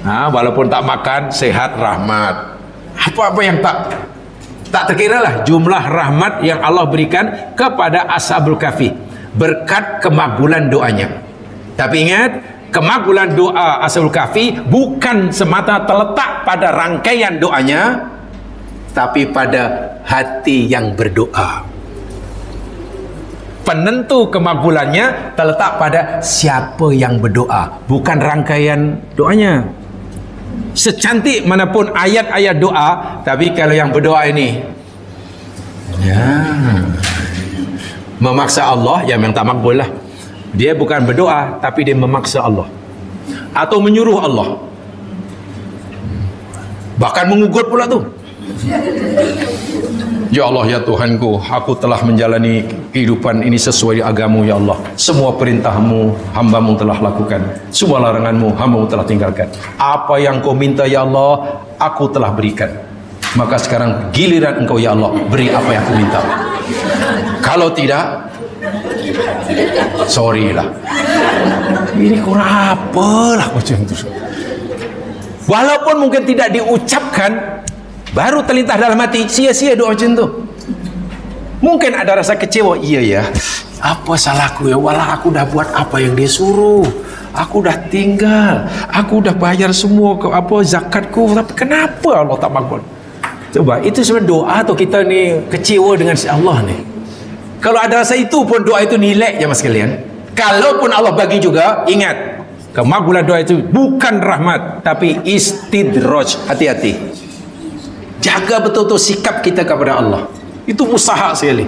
Walaupun tak makan, sehat, rahmat. Apa-apa yang tak terkira lah jumlah rahmat yang Allah berikan kepada Ashabul Kahfi berkat kemakbulan doanya. Tapi ingat, kemakbulan doa Ashabul Kahfi bukan semata terletak pada rangkaian doanya, tapi pada hati yang berdoa. Penentu kemakbulannya terletak pada siapa yang berdoa, bukan rangkaian doanya. Secantik manapun ayat-ayat doa, tapi kalau yang berdoa ini memaksa Allah, ya memang tak makbul lah. Dia bukan berdoa, tapi dia memaksa Allah atau menyuruh Allah, bahkan mengugut pula tu. Ya Allah, ya Tuhanku, aku telah menjalani kehidupan ini sesuai agama-Mu, ya Allah. Semua perintah-Mu hamba-Mu telah lakukan, semua larangan-Mu hamba-Mu telah tinggalkan. Apa yang Kau minta, ya Allah, aku telah berikan. Maka sekarang giliran Engkau, ya Allah, beri apa yang aku minta. Kalau tidak, sorry lah. Ini kurang apalah macam tu. Walaupun mungkin tidak diucapkan, baru terlintas dalam hati, sia-sia doa macam tu. Mungkin ada rasa kecewa, iya ya, apa salahku ya, walau aku dah buat apa yang dia suruh, aku dah tinggal, aku dah bayar semua zakatku, tapi kenapa Allah tak makbul? Coba, itu sebenarnya doa atau kita ni kecewa dengan si Allah ni? Kalau ada rasa itu pun, doa itu nilai ya mas sekalian. Kalaupun Allah bagi juga, ingat, kemakbulan doa itu bukan rahmat, tapi istidraj. Hati-hati, jaga betul-betul sikap kita kepada Allah. Itu mustahak sekali.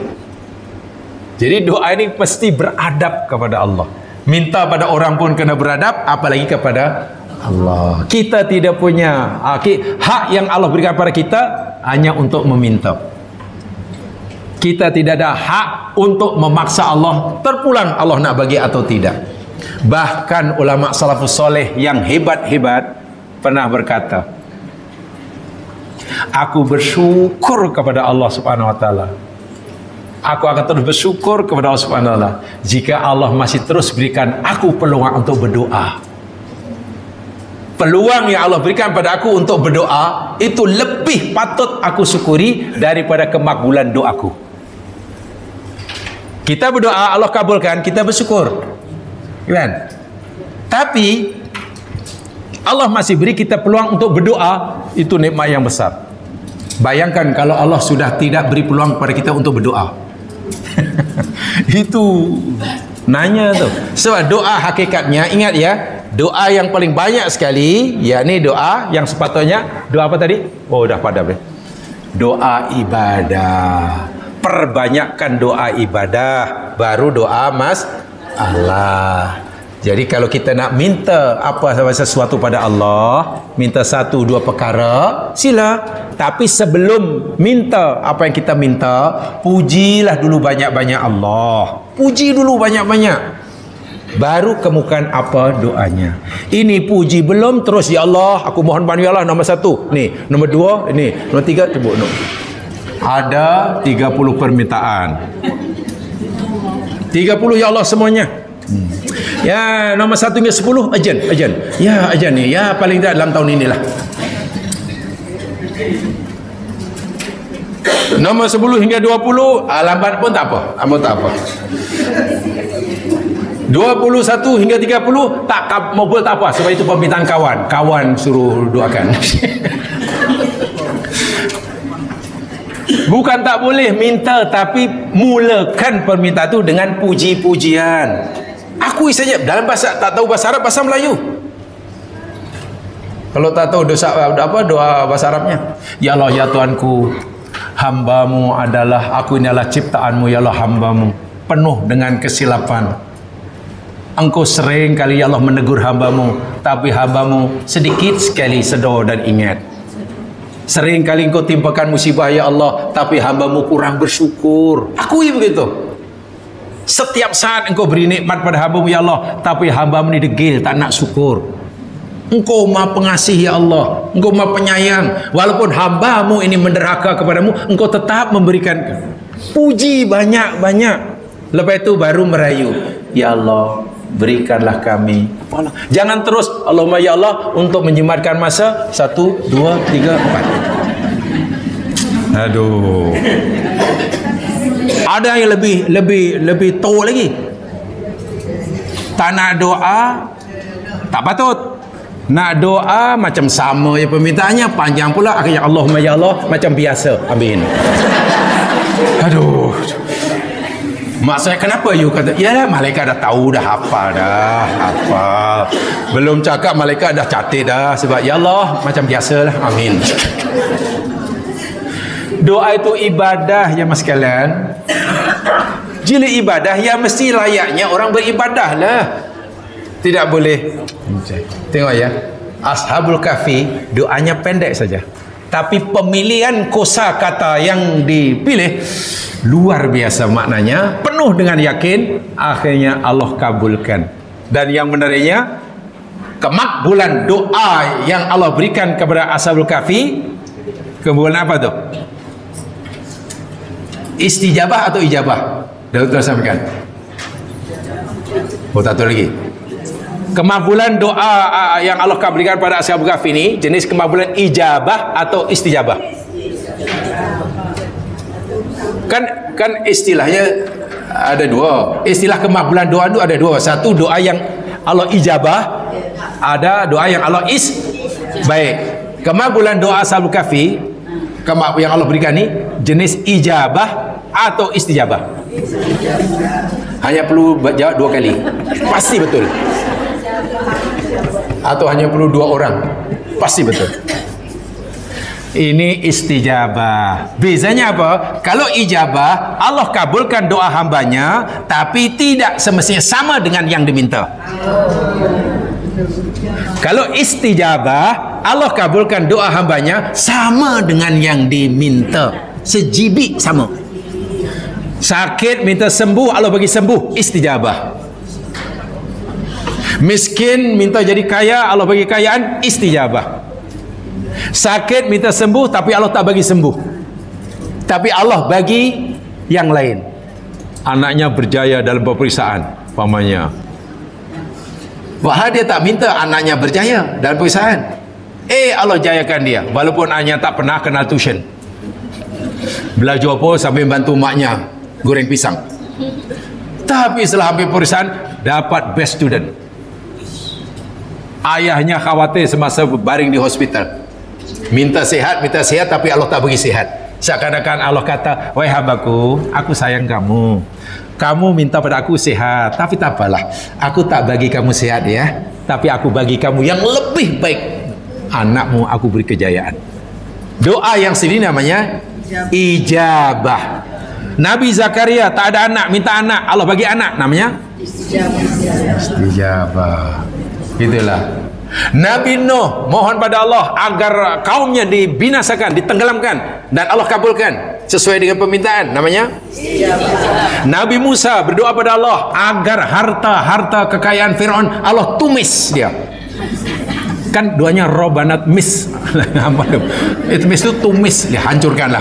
Jadi doa ini mesti beradab kepada Allah. Minta pada orang pun kena beradab, apalagi kepada Allah. Kita tidak punya hak yang Allah berikan kepada kita hanya untuk meminta. Kita tidak ada hak untuk memaksa Allah, terpulang Allah nak bagi atau tidak. Bahkan ulama salafus soleh yang hebat-hebat pernah berkata, aku bersyukur kepada Allah Subhanahu wa taala. Aku akan terus bersyukur kepada Allah Subhanahu wa taala jika Allah masih terus berikan aku peluang untuk berdoa. Peluang yang Allah berikan pada aku untuk berdoa itu lebih patut aku syukuri daripada kemakbulan doaku. Kita berdoa, Allah kabulkan, kita bersyukur, kan? Tapi Allah masih beri kita peluang untuk berdoa, itu nikmat yang besar. Bayangkan kalau Allah sudah tidak beri peluang kepada kita untuk berdoa. Itu nanya tu. Sebab doa hakikatnya, ingat ya, doa yang paling banyak sekali, yakni doa yang sepatutnya, doa apa tadi? Oh, dah padam. Doa ibadah. Perbanyakkan doa ibadah, baru doa Allah. Jadi kalau kita nak minta sesuatu pada Allah, minta 1-2 perkara, sila. Tapi sebelum minta apa yang kita minta, pujilah dulu banyak-banyak Allah. Puji dulu banyak-banyak, baru kemukakan apa doanya. Ini puji belum, terus ya Allah, aku mohon bantu ya Allah, nombor 1 ni, nombor 2 ini, nombor 3 coba no. Ada 30 permintaan. 30 ya Allah semuanya. Ya, nombor 1 hingga 10 urgent. Ya, urgent ni. Ya, paling tidak dalam tahun inilah. Nombor 10 hingga 20 lambat pun tak apa. 21 hingga 30 tak mobil tak apa, sebab itu permintaan kawan suruh doakan. Bukan tak boleh minta, tapi mulakan permintaan itu dengan puji-pujian. Akui saja, dalam bahasa, tak tahu bahasa Arab, bahasa Melayu. Kalau tak tahu doa bahasa Arabnya, ya Allah ya Tuhanku, hamba-Mu adalah, aku ini adalah ciptaan-Mu ya Allah, hamba-Mu penuh dengan kesilapan. Engkau sering kali ya Allah menegur hamba-Mu, tapi hamba-Mu sedikit sekali sedar dan ingat. Sering kali engkau timpakan musibah ya Allah, tapi hamba-Mu kurang bersyukur. Akui begitu. Setiap saat engkau beri nikmat pada hamba-Mu ya Allah, tapi hamba-Mu ni degil, tak nak syukur. Engkau Maha Pengasih ya Allah, Engkau Maha Penyayang. Walaupun hamba-Mu ini menderhaka kepadamu, Engkau tetap memberikan puji banyak-banyak. Lepas itu baru merayu, ya Allah, berikanlah kami. Jangan terus Allahumma ya Allah untuk menjimatkan masa 1, 2, 3, 4. Aduh. Ada yang lebih tua lagi. Tak nak doa, tak patut. Nak doa macam sama je permintaannya, panjang pula. Akhirnya Allahumma ya Allah macam biasa. Amin. Aduh. Mak saya, kenapa you kata? Yalah, malaikat dah tahu, dah hafal dah. Hafal. Belum cakap malaikat dah catat dah. Sebab ya Allah macam biasalah. Amin. Doa itu ibadah ya mas sekalian. Jila ibadah ya mesti layaknya orang beribadah lah. Tidak boleh. Tengok ya, Ashabul Kahfi doanya pendek saja, tapi pemilihan kosa kata yang dipilih luar biasa maknanya, penuh dengan yakin. Akhirnya Allah kabulkan. Dan yang menariknya, kemakbulan doa yang Allah berikan kepada Ashabul Kahfi, kemakbulan apa tu? Istijabah atau ijabah? Dah sampaikan. Oh, tak tahu lagi. Kemakbulan doa yang Allah berikan pada Ashabul Kahfi ini jenis kemakbulan ijabah atau istijabah? Kan istilahnya ada dua. Istilah kemakbulan doa itu ada dua. Satu, doa yang Allah ijabah, ada doa yang Allah baik. Kemakbulan doa Ashabul Kahfi yang Allah berikan ini jenis ijabah atau istijabah? Hanya perlu jawab 2 kali. Pasti betul. Atau hanya perlu 2 orang? Pasti betul. Ini istijabah. Bezanya apa? Kalau ijabah, Allah kabulkan doa hambanya, tapi tidak semestinya sama dengan yang diminta. Kalau istijabah, Allah kabulkan doa hambanya sama dengan yang diminta. Sejibik sama. Sakit minta sembuh, Allah bagi sembuh, istijabah. Miskin minta jadi kaya, Allah bagi kekayaan, istijabah. Sakit minta sembuh tapi Allah tak bagi sembuh, tapi Allah bagi yang lain. Anaknya berjaya dalam peperiksaan, pamannya, padahal dia tak minta anaknya berjaya dalam peperiksaan. Allah jayakan dia, walaupun anaknya tak pernah kenal tuition. Belajar apa sambil bantu maknya goreng pisang, tapi setelah habis peperiksaan dapat best student. Ayahnya khawatir semasa baring di hospital, minta sehat, tapi Allah tak bagi sehat. Seakan-akan Allah kata, wahai hambaku, aku sayang kamu, kamu minta pada aku sehat, tapi tak apalah, aku tak bagi kamu sehat ya, tapi aku bagi kamu yang lebih baik. Anakmu aku beri kejayaan. Doa yang sini namanya ijabah. Nabi Zakaria tak ada anak, minta anak, Allah bagi anak, namanya istijabah. Itulah. Nabi Nuh mohon pada Allah agar kaumnya dibinasakan, ditenggelamkan, dan Allah kabulkan sesuai dengan permintaan, namanya istijabah. Nabi Musa berdoa pada Allah agar harta kekayaan Firaun Allah tumis dia. Kan doanya Robbanat mis. Itu mis itu tumis, dihancurkan.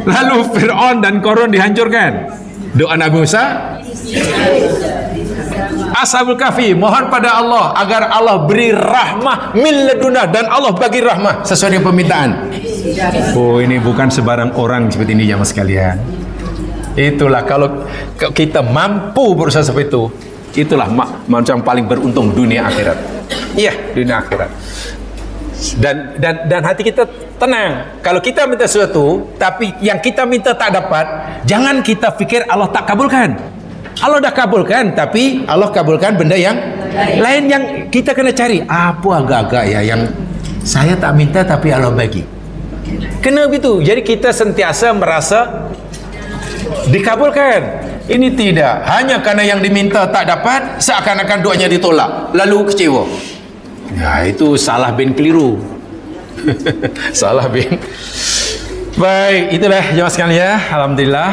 Lalu Firaun dan Qarun dihancurkan. Doa Nabi Musa. Ashabul Kahfi mohon pada Allah agar Allah beri rahmah min ladunna, dan Allah bagi rahmah sesuai dengan permintaan. Oh, ini bukan sebarang orang seperti ini jemaah sekalian. Itulah kalau kita mampu berusaha seperti itu, itulah manusia yang paling beruntung dunia akhirat. Iya, dunia akhirat. Dan hati kita tenang. Kalau kita minta sesuatu tapi yang kita minta tak dapat, jangan kita fikir Allah tak kabulkan. Allah dah kabulkan, tapi Allah kabulkan benda yang lain yang kita kena cari. Apa agak-agak ya yang saya tak minta tapi Allah bagi. Kena begitu. Jadi kita sentiasa merasa dikabulkan. Ini tidak. Hanya kerana yang diminta tak dapat, seakan-akan doanya ditolak, lalu kecewa. Ya, itu salah bin keliru. Salah Bin. Baik, itulah jemaah sekalian, alhamdulillah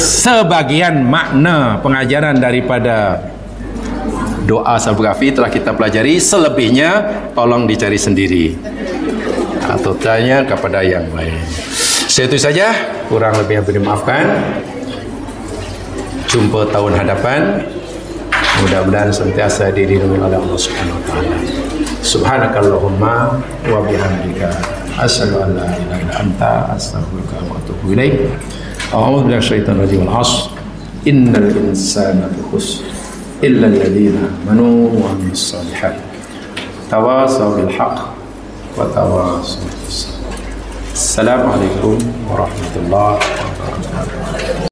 sebagian makna pengajaran daripada doa Salbughafi telah kita pelajari. Selebihnya tolong dicari sendiri atau tanya kepada yang lain. Itu saja, kurang lebih yang dimaafkan. Jumpa tahun hadapan, mudah-mudahan sentiasa dilindungi oleh Allah Subhanahu wa taala. Subhanakallahumma wa bihamdika asyhadu an la ilaha illa anta astaghfiruka wa atubu ilaik. A'udzu billahi minasyaitonir rajim. Al-'ashr. Innal insana lafi khusr illa alladziina amanu wa 'amilus shalihat. Tawasaw bil haqq wa tawasaw bis sabr. Assalamualaikum warahmatullahi wabarakatuh.